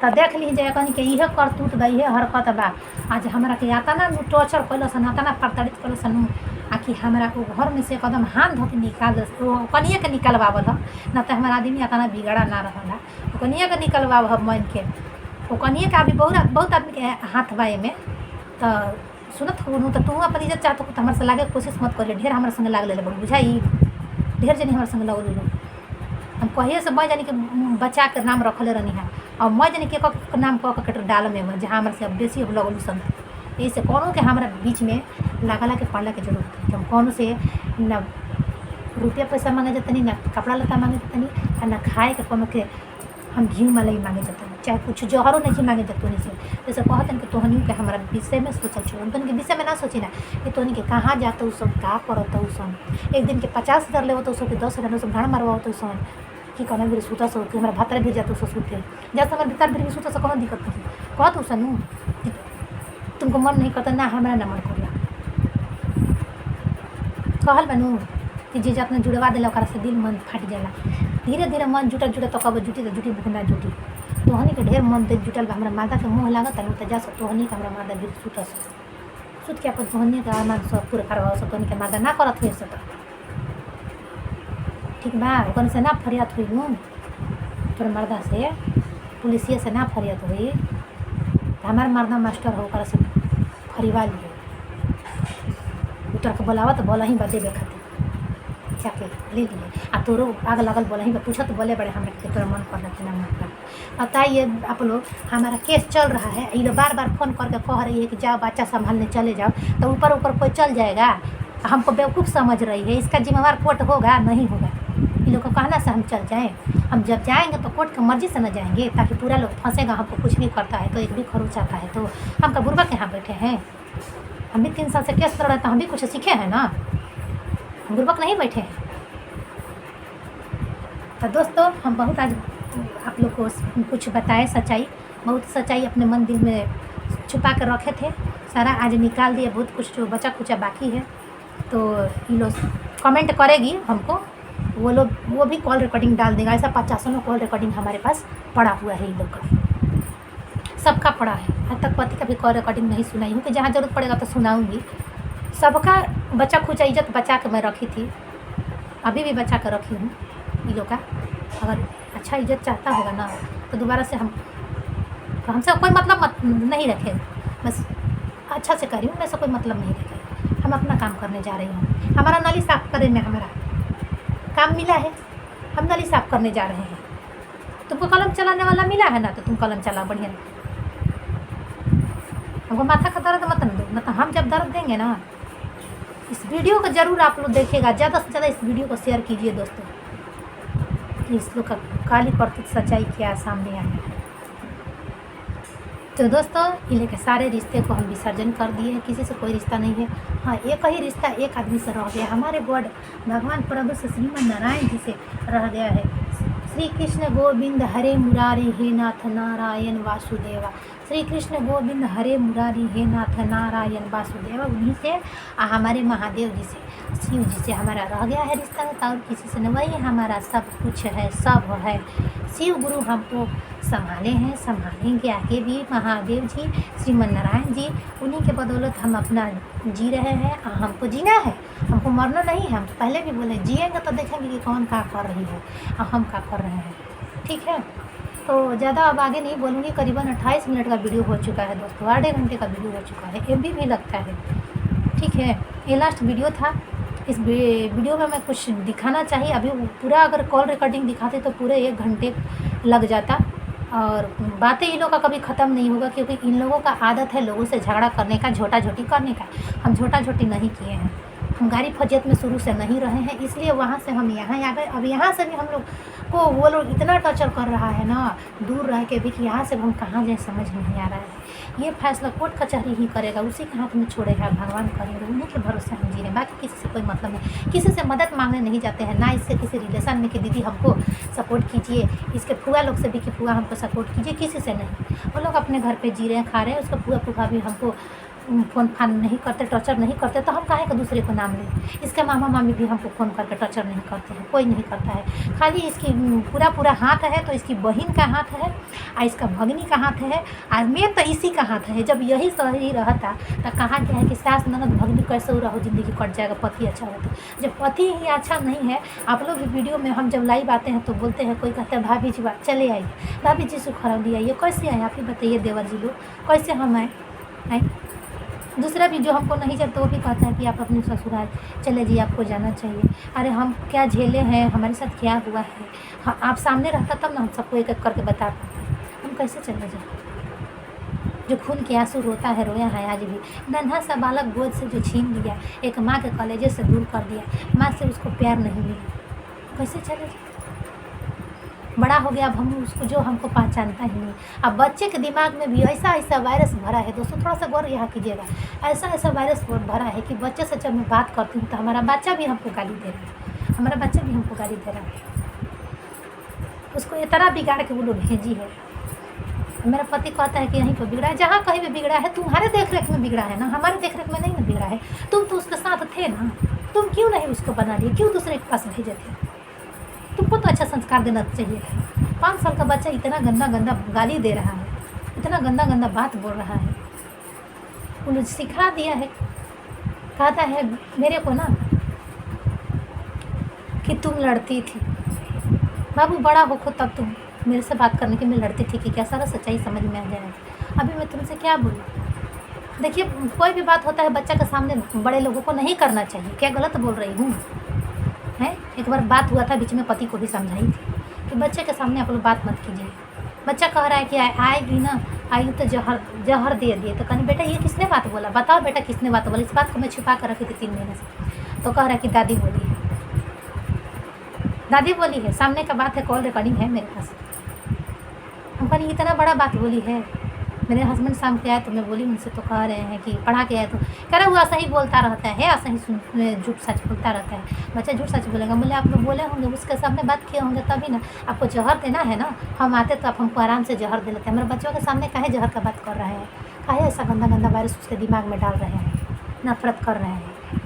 तो देख ली जाए कहीं के इहे करतूत बा इहे हरकत बा आज हमारा के आता ना टॉर्चर कैल सन आता ना प्रताड़ित कैल सन आखिर हमारा को घर में से एकदम हाथ धो के निकाल कनिए के निकलवावल ह ना तो हमारा आदमी आता ना बिगड़ा ना रहा कनिए के निकलवाव हम मन के वो कनिए का अभी बहुत बहुत आदमी के हाथ बा एमे। तो सुनत हो तो तू अपन इज्जत चाहत हो तो हमारे से लागे के कोशिश मत करिए। ढेर हमारे संगे लाग ले बड़ बुझाई, ढेर जनी हमारे संगे लगल लो। हम कहिए से मैं जानी कि बचा के नाम रखले रहनी है और मैं जानी के नाम कह के डाल में जहाँ हमारे से बेसी अब लगल सन। ऐसे कोनो के हमारा बीच में लागला के पड़ला के जरूरत है। हम कोनो से न रुपया पैसा मांगे जतनी, ना कपड़ा लत्ता मांगे जतनी, और ना खाए के कोनो के हम घी मलाई मांगे जतनी, चाहे कुछ जहरो नहीं मांगे जतनी से। जैसे कहते कि तोहनी के हमारा विषय में सोचल छोड़, तोहनी के विषय में ना सोची ना कि तोहनी के कहाँ जाते उ सब का करत उ सब। एक दिन के 50,000 ले तो उसके 10,000 सब भाड़ मारवा तो सन कि कहना भी सूता सो कि हमारा भातरे भी जाते उसको सूते जैसे हमारे भीतर भी सूता से कोनो दिक्कत नहीं कहत उ सनू तुमको मन नहीं करता ना हमारा ना मन करिया कहल बनू कि जे जितना जुड़वा दिला ओकरा से दिल मन फट जाला। धीरे धीरे मन जुटल तो कब जुटी तो जुटी बुकना जुटी। तोहनी के ढेर मन दिल जुटल बा हमारा मादा के मुँह लागत है तो जा सब तोहनी के हमारा मादा भी सुत सुत के अपन तोहनी के आमान सब पूरा करवा सब तोहनी के मादा ना करत हुए सब ठीक बा। ओकन से ना फरियाद हुई नू तोर मर्दा से पुलिसिया से ना फरियाद हुई हमार मर्दा मास्टर हो ओकरा से फरिवा लिए उतर के बोलावा तो बोला ही बदे खातिर जाके ले लिए आ तोरो आग लगल बोला ही पूछा तो बोले बड़े हमारे के तोरा मन करना कि ना मन करना। बताइए आप लोग हमारा केस चल रहा है ये लोग बार बार फ़ोन करके कह रही है कि जाओ बच्चा संभालने चले जाओ तो ऊपर ऊपर कोई चल जाएगा। हमको बेवकूफ़ समझ रही है, इसका जिम्मेवार कोर्ट होगा नहीं होगा। इन लोग को कहना से हम चल जाएँ, हम जब जाएंगे तो कोर्ट की मर्जी से न जाएंगे ताकि पूरा लोग फंसेगा। हमको कुछ भी करता है तो एक भी खरोच आता है तो हम का बुरबा के यहाँ बैठे हैं। हम भी 3 साल से केस कर रहे तो हम भी कुछ सीखे हैं ना, हम बुरबक नहीं बैठे हैं। तो दोस्तों हम बहुत आज आप लोग को कुछ बताए सच्चाई, बहुत सच्चाई अपने मन दिल में छुपा कर रखे थे, सारा आज निकाल दिया। बहुत कुछ जो बचा कुचा बाकी है तो ये लोग कमेंट करेगी हमको, वो लोग वो भी कॉल रिकॉर्डिंग डाल देगा। ऐसा 50 कॉल रिकॉर्डिंग हमारे पास पड़ा हुआ है, ये लोग का सबका पड़ा है। आज तक पति का भी कॉल रिकॉर्डिंग नहीं सुनाई हूँ कि जहाँ ज़रूरत पड़ेगा तो सुनाऊँगी। सबका बचा खुचा इज्जत बचा के मैं रखी थी, अभी भी बचा कर रखी हूँ। ये लोग का अगर अच्छा इज्जत चाहता होगा ना तो दोबारा से हमसे कोई मतलब नहीं रखे, बस अच्छा से करी हूँ, वैसे कोई मतलब नहीं रखे। हम अपना काम करने जा रही हूँ, हमारा नाली साफ़ करने में हमारा काम मिला है, हम नाली साफ़ करने जा रहे हैं। तुमको कलम चलाने वाला मिला है ना तो तुम कलम चलाओ बढ़िया। हमको माथा का दर्द मत दो, मतलब हम जब दर्द देंगे ना। इस वीडियो को ज़रूर आप लोग देखिएगा, ज़्यादा से ज़्यादा इस वीडियो को शेयर कीजिए दोस्तों कि इस लोग का काली प्रतीक सच्चाई क्या सामने आई है। तो दोस्तों इन्हें के सारे रिश्ते को हम विसर्जन कर दिए हैं, किसी से कोई रिश्ता नहीं है। हाँ एक ही रिश्ता एक आदमी से रह गया, हमारे गॉड भगवान प्रभु से श्रीमन नारायण जी से रह गया है। श्री कृष्ण गोविंद हरे मुरारी हे नाथ नारायण वासुदेवा। श्री कृष्ण गोविंद हरे मुरारी हे नाथ नारायण वासुदेवा। उन्हीं से हमारे महादेव जी से शिव जी से हमारा रह गया है रिश्ता, और किसी से नहीं। वही हमारा सब कुछ है, सब है। शिव गुरु हमको संभाले हैं, संभालेंगे आगे भी महादेव जी श्रीमन नारायण जी। उन्हीं के बदौलत हम अपना जी रहे हैं। हमको जीना है, हमको मरना नहीं है। हम तो पहले भी बोले जिएंगे तो देखेंगे कि कौन क्या कर रही है और हम क्या कर रहे हैं। ठीक है तो ज़्यादा अब आगे नहीं बोलूँगी। करीबन 28 मिनट का वीडियो हो चुका है दोस्तों, आधे घंटे का वीडियो हो चुका है, MB भी लगता है। ठीक है ये लास्ट वीडियो था। इस वीडियो में मैं कुछ दिखाना चाहिए, अभी पूरा अगर कॉल रिकॉर्डिंग दिखाते तो पूरे 1 घंटे लग जाता और बातें इन लोगों का कभी ख़त्म नहीं होगा, क्योंकि इन लोगों का आदत है लोगों से झगड़ा करने का, झोटा झोटी करने का। हम झोटा झोटी नहीं किए हैं, हम गाड़ी फजियत में शुरू से नहीं रहे हैं, इसलिए वहाँ से हम यहाँ आ गए। अब यहाँ से भी हम लोग को वो लोग इतना टॉर्चर कर रहा है ना दूर रह के भी कि यहाँ से हम कहाँ जाए समझ नहीं आ रहा है। ये फैसला कोर्ट कचहरी ही करेगा, उसी के हाथ में छोड़ेगा, भगवान करेंगे, उन्हीं के भरोसे हम जी रहे हैं। बाकी किसी से कोई मतलब नहीं, किसी से मदद मांगने नहीं जाते हैं, ना इससे किसी रिलेशन में कि दीदी हमको सपोर्ट कीजिए, इसके फुआ लोग से भी कि फुआ हमको सपोर्ट कीजिए, किसी से नहीं। वो लोग अपने घर पे जी रहे हैं, खा रहे हैं। उसका फुआ फूफा भी हमको फ़ोन फान नहीं करते, टॉर्चर नहीं करते, तो हम काहे का दूसरे को नाम लें। इसके मामा मामी भी हमको फ़ोन करके टॉर्चर नहीं करते हैं, कोई नहीं करता है। खाली इसकी पूरा हाथ है तो इसकी बहन का हाथ है और इसका भगनी का हाथ है और मेन तो इसी का हाथ है। जब यही सही रहता तो कहा गया है कि सास ननद भगनी कैसे रहो ज़िंदगी कट जाएगा, पति अच्छा होता। जब पति ही अच्छा नहीं है, आप लोग वीडियो में हम जब लाइव आते हैं तो बोलते हैं, कोई कहता है भाभी जी चले आइए, भाभी जी से खरौली आइए, कैसे आए आप ही बताइए देवर जी लोग, कैसे हम आए। दूसरा भी जो हमको नहीं चलता वो भी कहता है कि आप अपने ससुराल चले जाइए, आपको जाना चाहिए। अरे हम क्या झेले हैं, हमारे साथ क्या हुआ है, हाँ आप सामने रहता तब ना हम सबको एक एक करके बता पाते, हम कैसे चले जाए। जो खून के आंसू रोता है, रोया है आज भी। नन्हा सा बालक गोद से जो छीन लिया, एक माँ के कलेजे से दूर कर दिया, माँ से उसको प्यार नहीं मिला, कैसे चले जाए। बड़ा हो गया, अब हम उसको जो हमको पहचानता ही नहीं। अब बच्चे के दिमाग में भी ऐसा ऐसा वायरस भरा है दोस्तों, थोड़ा सा गौर यहाँ कीजिएगा। ऐसा ऐसा वायरस भरा है कि बच्चे से जब मैं बात करती हूँ तो हमारा बच्चा भी हमको गाली दे रहा है, हमारा बच्चा भी हमको गाली दे रहा है। उसको इतना बिगाड़ के वो लोग भेजी है। मेरा पति कहता है कि यहीं पर बिगड़ा है, जहाँ कहीं भी बिगड़ा है तुम्हारे देख रेख में बिगड़ा है ना, हमारे देख रेख में नहीं ना बिगड़ा है। तुम तो उसके साथ थे ना, तुम क्यों नहीं उसको बना लिए, क्यों दूसरे के पास भेजे थे। तुमको तो अच्छा संस्कार देना चाहिए था। 5 साल का बच्चा इतना गंदा गंदा गाली दे रहा है, इतना गंदा गंदा बात बोल रहा है। उन्होंने सिखा दिया है, कहता है मेरे को ना कि तुम लड़ती थी। बाबू बड़ा होको तब तुम मेरे से बात करने के में लड़ती थी कि क्या, सारा सच्चाई समझ में आ जाएगा। अभी मैं तुमसे क्या बोलूँ। देखिए कोई भी बात होता है बच्चा के सामने बड़े लोगों को नहीं करना चाहिए। क्या गलत बोल रही हूँ है। एक बार बात हुआ था बीच में, पति को भी समझाई थी कि बच्चे के सामने आप लोग बात मत कीजिए। बच्चा कह रहा है कि आएगी ना, आई तो जहर दे दिए। तो कहनी बेटा ये किसने बात बोला, बताओ बेटा किसने बात बोला। इस बात को मैं छुपा कर रखी थी 3 महीने से। तो कह रहा है कि दादी बोली है, दादी बोली है, सामने का बात है, कॉल रिकॉर्डिंग है मेरे पास। हम कहनी इतना बड़ा बात बोली है। मेरे हस्बैंड शाम के आए तो मैं बोली उनसे, तो कह रहे हैं कि पढ़ा के आए तो कह रहा हुआ सही बोलता रहता है, ऐसा ही झूठ सच बोलता रहता है। बच्चा झूठ सच बोलेगा। बोले आप लोग बोले होंगे, उसके सामने बात किए होंगे तभी ना। आपको जहर देना है ना, हम आते तो आप हमको आराम से जहर दे लेते हैं। मेरे बच्चों के सामने काहे जहर का बात कर रहे हैं, काहे ऐसा गंदा गंदा वायरस उसके दिमाग में डाल रहे हैं, नफरत कर रहे हैं।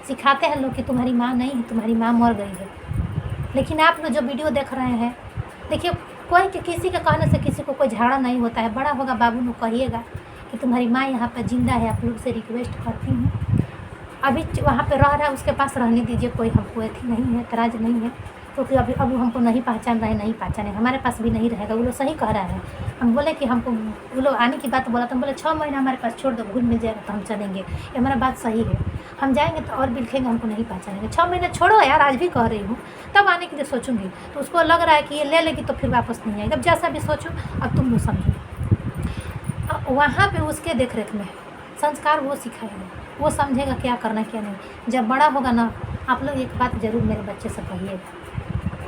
सिखाते हैं लोग कि तुम्हारी माँ नहीं है, तुम्हारी माँ मर गई है। लेकिन आप लोग जो वीडियो देख रहे हैं, देखिए कोई किसी के कहने से किसी को कोई झगड़ा नहीं होता है। बड़ा होगा बाबू ने कहिएगा कि तुम्हारी माँ यहाँ पर जिंदा है। आप लोग से रिक्वेस्ट करती हूँ, अभी वहाँ पे रह रहा है उसके पास रहने दीजिए, कोई हमको ऐसी नहीं है, तराज नहीं है। क्योंकि अभी अब हमको नहीं पहचान रहे, नहीं पहचाने, हमारे पास भी नहीं रहेगा। वो लोग सही कह रहा है। हम बोले कि हमको वो लोग आने की बात बोला तो हम बोले 6 महीना हमारे पास छोड़ दो, घुल मिल जाएगा तो हम चलेंगे। ये हमारा बात सही है। हम जाएंगे तो और भी लिखेंगे, हमको नहीं पहचानेंगे। 6 महीने छोड़ो यार, आज भी कह रही हूँ, तब आने के लिए सोचूंगी। तो उसको लग रहा है कि ये ले लेगी तो फिर वापस नहीं आएगा। अब जैसा भी सोचो, अब तुम लोग समझो। वहाँ पर उसके देख रेख में संस्कार वो सिखाएगा, वो समझेगा क्या करना क्या नहीं। जब बड़ा होगा ना, आप लोग एक बात ज़रूर मेरे बच्चे से कहिएगा,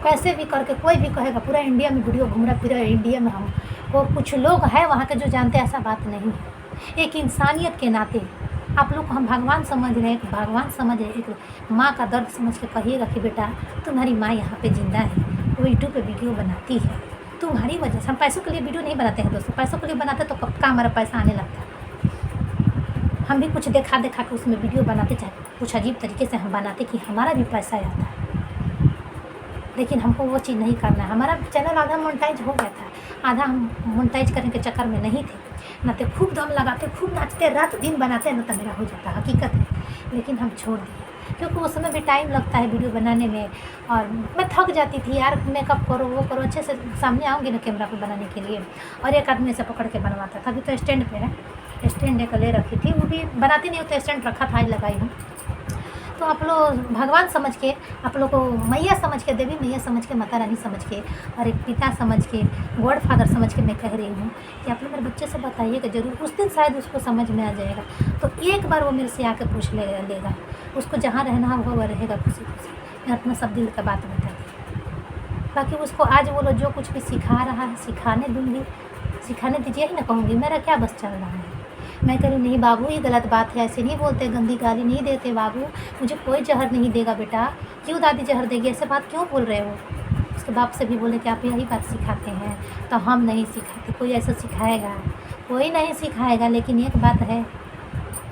कैसे भी करके कोई भी कहेगा, पूरा इंडिया में वीडियो घूम रहा, पूरा इंडिया में हम वो कुछ लोग हैं वहाँ के जो जानते हैं, ऐसा बात नहीं है। एक इंसानियत के नाते आप लोग को हम भगवान समझ रहे हैं, भगवान समझ रहे, एक माँ का दर्द समझ के कहिएगा कि बेटा तुम्हारी माँ यहाँ पे ज़िंदा है, वो यूट्यूब पे वीडियो बनाती है तुम्हारी वजह से। हम पैसों के लिए वीडियो नहीं बनाते हैं दोस्तों, पैसों के लिए बनाते तो कब का हमारा पैसा आने लगता है। हम भी कुछ देखा देखा के उसमें वीडियो बनाते, चाहे कुछ अजीब तरीके से हम बनाते कि हमारा भी पैसा आता है। लेकिन हमको वो चीज़ नहीं करना है। हमारा चैनल आधा मोनेटाइज हो गया था, आधा हम मोनेटाइज करने के चक्कर में नहीं थे। ना तो खूब दम लगाते, खूब नाचते, रात दिन बनाते, ना तो मेरा हो जाता, हकीकत है। लेकिन हम छोड़ दिए क्योंकि उस समय भी टाइम लगता है वीडियो बनाने में, और मैं थक जाती थी यार। मेकअप करो, वो करो, अच्छे से सामने आऊँगी ना कैमरा पे बनाने के लिए, और एक आदमी से पकड़ के बनवाता था। अभी तो स्टैंड पे है, स्टैंड एक ले रखी थी, वो भी बनाती नहीं होती, स्टैंड रखा था, आज लगाई हूँ। तो आप लोग भगवान समझ के, आप लोग को मैया समझ के, देवी मैया समझ के, माता रानी समझ के, और एक पिता समझ के, गॉड फादर समझ के मैं कह रही हूँ कि आप लोग मेरे बच्चे से बताइएगा ज़रूर। उस दिन शायद उसको समझ में आ जाएगा, तो एक बार वो मेरे से आके पूछ लेगा। उसको जहाँ रहना है वो रहेगा खुशी खुशी। मैं अपना सब दिल का बात बता दी। बाकी उसको आज वो लोग जो कुछ भी सिखा रहा है, सिखाने दूँगी, सिखाने दीजिए ही ना कहूँगी। मेरा क्या बस चल रहा है। मैं कह रही नहीं बाबू ये गलत बात है, ऐसे नहीं बोलते, गंदी गाली नहीं देते बाबू, मुझे कोई जहर नहीं देगा बेटा। क्यों दादी जहर देगी, ऐसे बात क्यों बोल रहे हो। उसके बाप से भी बोले कि आप यही बात सिखाते हैं, तो हम नहीं सिखाते। कोई ऐसा सिखाएगा, कोई नहीं सिखाएगा। लेकिन एक बात है,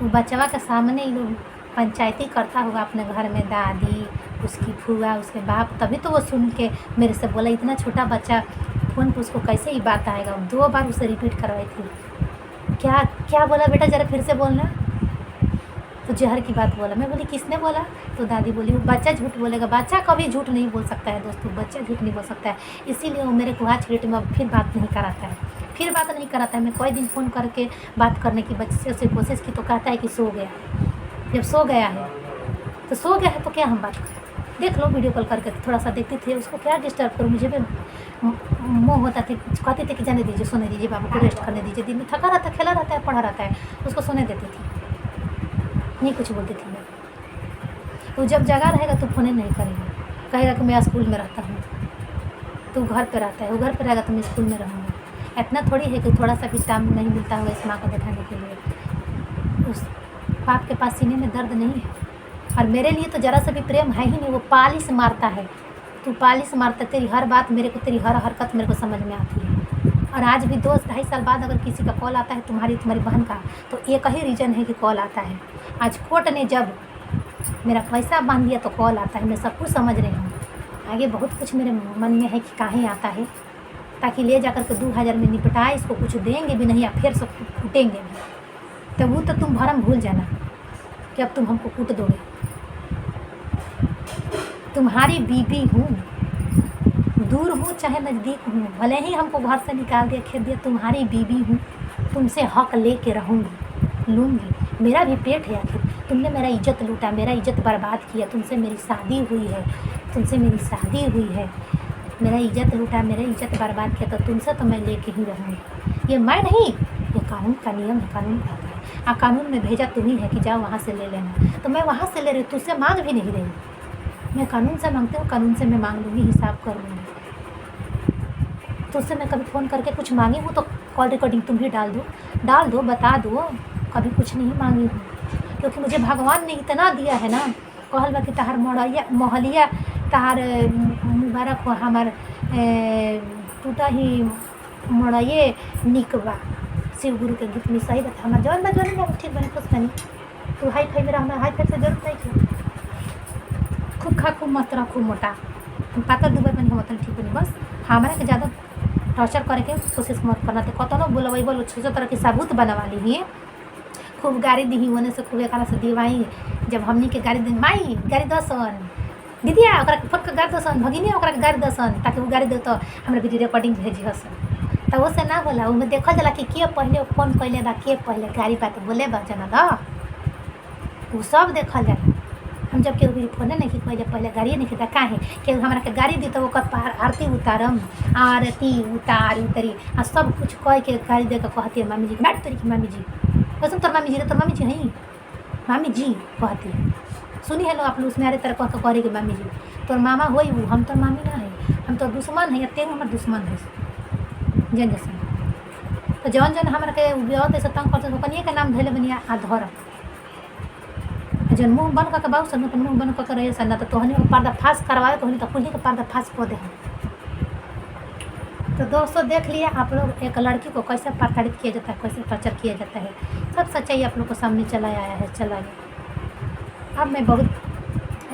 वो बचवा के सामने ही लोग पंचायती करता होगा अपने घर में, दादी, उसकी फूआ, उसके बाप, तभी तो वो सुन के मेरे से बोला। इतना छोटा बच्चा फ़ोन पर उसको कैसे ही बात आएगा। 2 बार उसे रिपीट करवाई थी। क्या क्या बोला बेटा, ज़रा फिर से बोलना। तो जहर की बात बोला। मैं बोली किसने बोला? तो दादी बोली वो बच्चा झूठ बोलेगा। बच्चा कभी झूठ नहीं बोल सकता है दोस्तों, बच्चा झूठ नहीं बोल सकता है। इसीलिए वो मेरे को आज के डेट में फिर बात नहीं कराता है, फिर बात नहीं कराता है। मैं कोई दिन फ़ोन करके बात करने की बच्चे से कोशिश की तो कहता है कि सो गया। जब सो गया है तो सो गया है तो क्या हम बात करें? देख लो वीडियो कॉल करके, थोड़ा सा देखती थी, उसको क्या डिस्टर्ब करूँ। मुझे भी मोह होता था, कहते थे कि जाने दीजिए, सोने दीजिए, बाबू को रेस्ट करने दीजिए। दिन में थका रहता है, खेला रहता है, पढ़ा रहता है, उसको सोने देती थी, नहीं कुछ बोलती थी मैं। वो जब जगा रहेगा तो फ़ोन नहीं करेगा, कहेगा कि मैं स्कूल में रहता हूँ, तू घर पे रहता है। वो घर पे रहेगा तो मैं स्कूल में रहूँगा। इतना थोड़ी है कि थोड़ा सा भी टाइम नहीं मिलता होगा इस माँ को बैठाने के लिए। उस बाप के पास सीने में दर्द नहीं है। और मेरे लिए तो ज़रा सा भी प्रेम है ही नहीं। वो पालिश मारता है, तू पालिश मारता, तेरी हर बात मेरे को, तेरी हर हरकत मेरे को समझ में आती है। और आज भी 2-2.5 साल बाद अगर किसी का कॉल आता है तुम्हारी बहन का, तो एक ही रीज़न है कि कॉल आता है। आज कोर्ट ने जब मेरा पैसा बांध दिया तो कॉल आता है। मैं सब कुछ समझ रही हूँ। आगे बहुत कुछ मेरे मन में है कि काहे आता है, ताकि ले जाकर के 2000 में निपटाए, इसको कुछ देंगे भी नहीं या फिर सब कूटेंगे भी। तो वो तो तुम भरम भूल जाना कि अब तुम हमको कूट दोगे। तुम्हारी बीवी हूँ, दूर हूँ चाहे नज़दीक हूँ, भले ही हमको घर से निकाल दिया, खेत दिया, तुम्हारी बीवी हूँ, तुमसे हक ले के रहूँगी, लूँगी। मेरा भी पेट है आखिर। तुमने मेरा इज्जत लूटा, मेरा इज्जत बर्बाद किया। तुमसे मेरी शादी हुई है, तुमसे मेरी शादी हुई है, मेरा इज्जत लूटा, मेरा इज्जत बर्बाद किया, तो तुमसे तो मैं लेके ही रहूँगी। ये मैं नहीं, ये कानून का नियम है, कानून कहता है। कानून में भेजा तुम्ही है कि जाओ वहाँ से ले लेना, तो मैं वहाँ से ले रही हूँ, तुझसे मांग भी नहीं रही। मैं कानून से मांगती हूँ, कानून से मैं मांग लूँगी, हिसाब कर लूँगी। तुझसे मैं कभी फ़ोन करके कुछ मांगी हूँ तो कॉल रिकॉर्डिंग तुम भी डाल दो, बता दो। कभी कुछ नहीं मांगी हूँ, क्योंकि मुझे भगवान ने इतना दिया है ना। कहल बा कि तहार मोहलिया तहार मुबारक हो, हमार टूटा ही मोड़िए निक बा। शिव गुरु के गीत में सही बता। हमार जौन बा जौन में ठीक बने, खुश बनी। तू हाई फाई में रहा, हमारा हाई फाई से जरूरत नहीं थी। खूब खा, खूब मत रहा, खूब मोटा, पातर दुबर बनी हम उतना ठीक बनी। बस हमारा के ज़्यादा टॉर्चर करे के कोशिश मत करना। तो कतनो बोलबई बोलो, छोटे तरह की सबूत बनवा ली ही, खूब गाड़ी दी होने से, खूब एक से दिवाई। जब हमनी के गाड़ी दी, माई गाड़ी दसन दीदिया, ओकरा के फोन के गाड़ी दसन, भगिनी ओकरा के गाड़ी दसन, ताकि वो गाड़ी दे तो हमरा वीडियो रिकॉर्डिंग भेजी हसन। तो वो से ना होला, उनमें देखल जाला कि के पहले फोन कैले बा, के पहले गाड़ी बात बोले बा, जना दा वो सब देखल जाला। हम जब केहू भी फोन नहीं कि पहले गाड़ी नहीं खींचा, काहे केहू हमरा के गाड़ी दी तो ओकर आरती उतारम, आरती उतारी आ सब कुछ कह के गाड़ी दे के कहती है मामी जी, बैठ तरी की मामी जी, कसम तोर मामी जी तो मामी जी है, मामी जी कहती है। सुनी है लो आप लोग उसमें, अरे तरह कह के कह रही कि मामी जी तोर मामा होई वो, हम तोर मामी ना है, हम तोर दुश्मन है, या तेरे हमार दुश्मन है जन जैसे। तो जौन जौन हमारा के ब्याह से तंग करते तो कनिए के नाम धैले बनिया आधर जन मुँह बन करके बाबू सन मुँह बन करके रहे सन, ना तो तोहनी को पर्दाफाश करवाए, तोहनी तो कुल्ही के पर्दाफाश को दे। तो दोस्तों देख लिया आप लोग एक लड़की को कैसे प्रताड़ित किया जाता है, कैसे टॉर्चर किया जाता है। सब सच्चाई आप लोग को सामने चला आया है, चला गया। अब मैं बहुत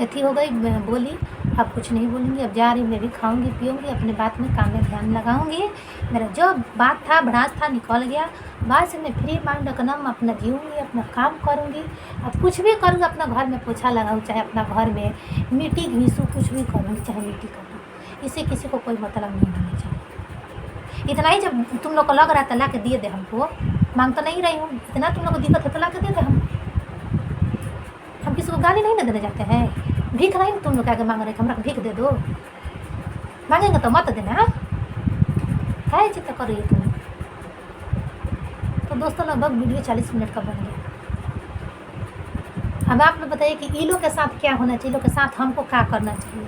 ऐसी हो गई, मैं बोली अब कुछ नहीं बोलूँगी। अब जा रही, मैं भी खाऊंगी पीऊँगी, अपने बात में काम में ध्यान लगाऊंगी। मेरा जो बात था भड़ास था निकल गया। बाद से मैं फ्री माइंड एकदम अपना जीऊँगी, अपना काम करूँगी। अब कुछ भी करूँगी, अपना घर में पोछा लगाऊँ, चाहे अपना घर में मिट्टी घीसूँ, कुछ भी करूँगी, चाहे मिट्टी करूँ। इससे किसी को कोई मतलब नहीं होना चाहिए। इतना ही जब तुम लोग को लग रहा था ला के दिए दे हमको, मांग तो नहीं रही हूँ, इतना तुम लोग को दिक्कत है तो ला के दे दे। हम किसी को गाली नहीं ना देने जाते हैं, भीख नहीं तुम लोग आगे मांग रहे हमरा को भीख दे दो, मांगेंगे तो मत देना, क्या चिंता कर रही है तुम। तो दोस्तों लगभग वीडियो 40 मिनट का बन गया। अब आप लोग बताइए कि इन लोग के साथ क्या होना चाहिए, लोग के साथ हमको क्या करना चाहिए।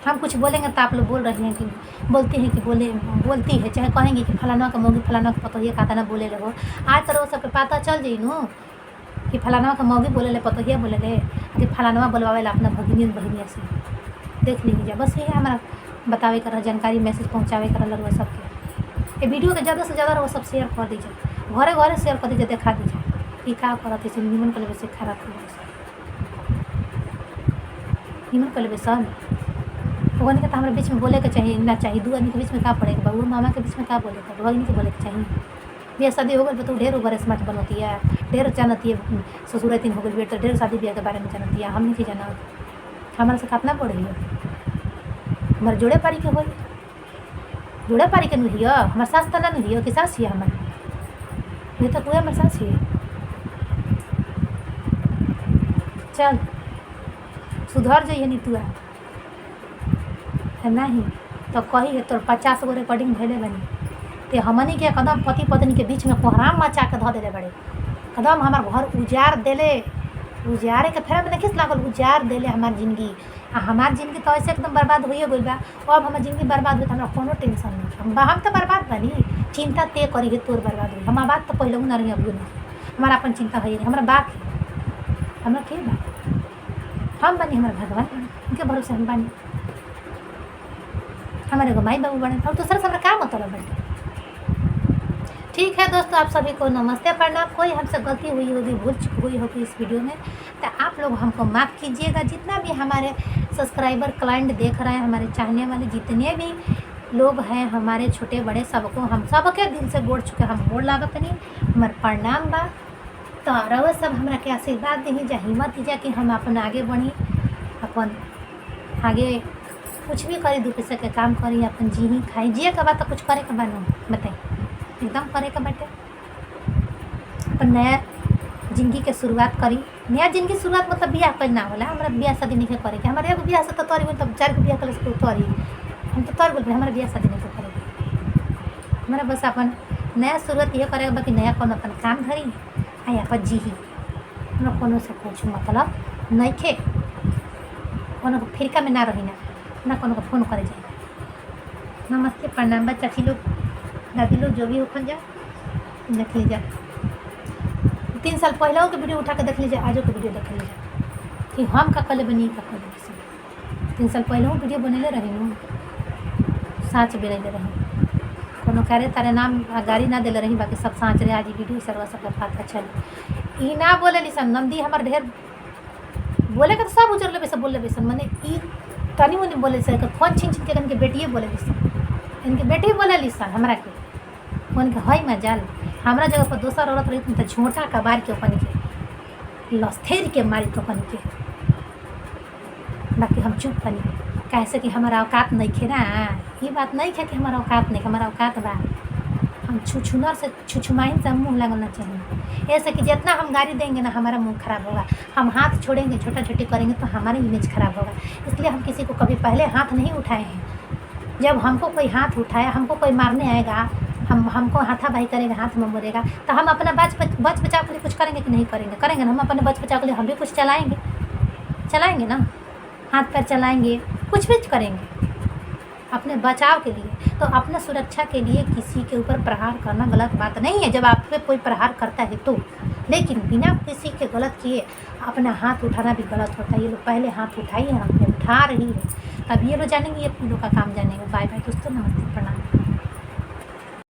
हम कुछ बोलेंगे तो आप लोग बोल रहे हैं कि बोलती है, चाहे कहेंगे कि फलाना का मौगी फलाना का पतो ये कहता ना बोले रहो। आज तो सबके पता चल जाई नु कि फलाना का मौगी बोले ले, पतो बोले ले कि फलाना बोलवावे ला अपना भगिनिया से। देख लीजिए, बस ये हमारा बतावे कर जानकारी, मैसेज पहुँचावे कर लग सबके। ये वीडियो के ज़्यादा से ज़्यादा वो सब शेयर कर दीजिए, घरे घरे शेयर कर दीजिए, दिखा दीजिए। कि का करत ऐसे निमन कर लेबे से खराब कर लेबे निमन कर लेबे सन। ओकनी के तो हमरा बीच में बोले के चाहिए ना चाहिए, दू आदमी के बीच में का पड़े के बा, उ मामा के बीच में का बोले के, भगिनी के बोले के चाहिए। बियाह शादी हो गइल बा तो ढेर ओवर स्मार्ट बनती है, ढेर जानती है, ससुर तीन हो गइल बेटा ढेर शादी ब्याह के बारे में जानती है। हम नहीं जाना, हमारा से कितना पढ़ रही है, हमारे जोड़े पारी के होई, जोड़े पारी के नहीं है, हमारे सास तना नहीं है कि सास है हमारे, ये तो कोई हमारे सास है। चल सुधर जाइए नहीं तू है नहीं तो कही है तोर 50 गो रिकॉर्डिंग भेले बनी ते हमनी के कदम पति पत्नी के बीच में कोहराम मचा के धऽ देले बड़े, कदम हमार घर उजाड़ देले, उजाड़े के फेर में किस लागल उजाड़ देले हमार जिंदगी। आ हमार जिंदगी तो ऐसे एकदम बर्बाद होइए गइल बा। अब हमार जिंदगी बर्बाद हो तो हमरा कोनो टेंशन नहीं, हम तो बर्बाद बनी, चिंता ते करी है तोर बर्बाद हुई। हमार बात तो पहले ना रही अब ना, हमारा अपन चिंता है हमारा बात है, हमरा के बा हम बनी, हमारे भगवान उनके भरोसे हम बनी, हमारे माई बाबू बने और दूसरा से हमारा क्या मतलब बने। ठीक है दोस्तों, आप सभी को नमस्ते प्रणाम। कोई हमसे गलती हुई होगी, भूल चूक हुई होगी इस वीडियो में तो आप लोग हमको माफ़ कीजिएगा। जितना भी हमारे सब्सक्राइबर क्लाइंट देख रहे हैं, हमारे चाहने वाले जितने भी लोग हैं, हमारे छोटे बड़े सबको हम सबके दिल से गोड़ चुके, हम गोड़ लागत नहीं, हमारे प्रणाम बा। तो रहो सब हमरा के आशीर्वाद दी जा, हिम्मत दी जा कि हम अपन आगे बढ़ी, अपन आगे कुछ भी करी, दू पैसा के काम करी, अपन जी ही खाई, जिए के बाद तो कुछ करे के बानो बताई, एकदम करे के बाटे, अपन नया जिंदगी के शुरुआत करी। नया जिंदगी शुरुआत मतलब बियाह कर ना होला, हमारा बियाह शादी नहीं करे के, हमारे एगो बियाह से तो तोरी तब 4 गो बियाह कर से तोरी, हम तो तोर बोल हमारा बियाह शादी नहीं करे, हमारा बस अपन नया शुरुआत ये करे बाकी नया कोनो अपन काम धरी आ अपन जी ही, हमरा कोनो से कुछ मतलब नहीं खे, कोनो फिरका में ना रही ना कोनो को फोन करे जाए। नमस्ते प्रणाम बा चाची लोग, दादी लोग, जो भी होखन जा देख लीजिए। 3 साल पहले के वीडियो उठा के देख लीजिए, आज के वीडियो देख लीजिए कि हम का कले बनी का कले। 3 साल पहले वीडियो बनेले रही हूँ, साँच बेले रही, कोनो करे तारे नाम गाड़ी ना देले रही, बाकी सब साँच रहे। आज वीडियो सर्वा सब पता चल ई ना बोले सन, नंदी हमार ढेर बोले के तो सब उजर लेबे सब बोल लेबे सन, मने ई तनी मुनी बोले से फोन छीन छीन के इनके बेटिए बोले सन, इनके बेटी बोले ली सन हमरा के फोन के हई मजाल। हमरा जगह पर दोसर औरत रही तो झोंटा का बार के अपन के लस्थेर के मारी तो अपन के, बाकी हम चुप बनी कैसे कि हमारा औकात नहीं खे ना, ये बात नहीं है कि हमारा औकात नहीं, हमारा औकात बा, हम छुछुनर से छुछुमाइन से मुँह लगना चाहिए। ऐसे कि जितना हम गाली देंगे ना हमारा मुंह खराब होगा, हम हाथ छोड़ेंगे छोटा छोटी करेंगे तो हमारी इमेज खराब होगा। इसलिए हम किसी को कभी पहले हाथ नहीं उठाए हैं। जब हमको कोई हाथ उठाया, हमको कोई मारने आएगा, हमको हाथापाई करेगा, हाथ में मरेगा तो हम अपना बच बचाव के लिए कुछ करेंगे कि नहीं करेंगे, करेंगे ना। हम अपने बच बचाव के लिए हम भी कुछ चलाएंगे ना, हाथ पैर चलाएंगे, कुछ भी करेंगे अपने बचाव के लिए। तो अपने सुरक्षा के लिए किसी के ऊपर प्रहार करना गलत बात नहीं है जब आप पे कोई प्रहार करता है तो, लेकिन बिना किसी के गलत किए अपना हाथ उठाना भी गलत होता है। ये लोग पहले हाथ उठाइए, हम पे उठा रही है, तब ये लोग जानेंगे, ये लोग का काम जानेंगे। बाय बाय दोस्तों, नमस्ते प्रणाम।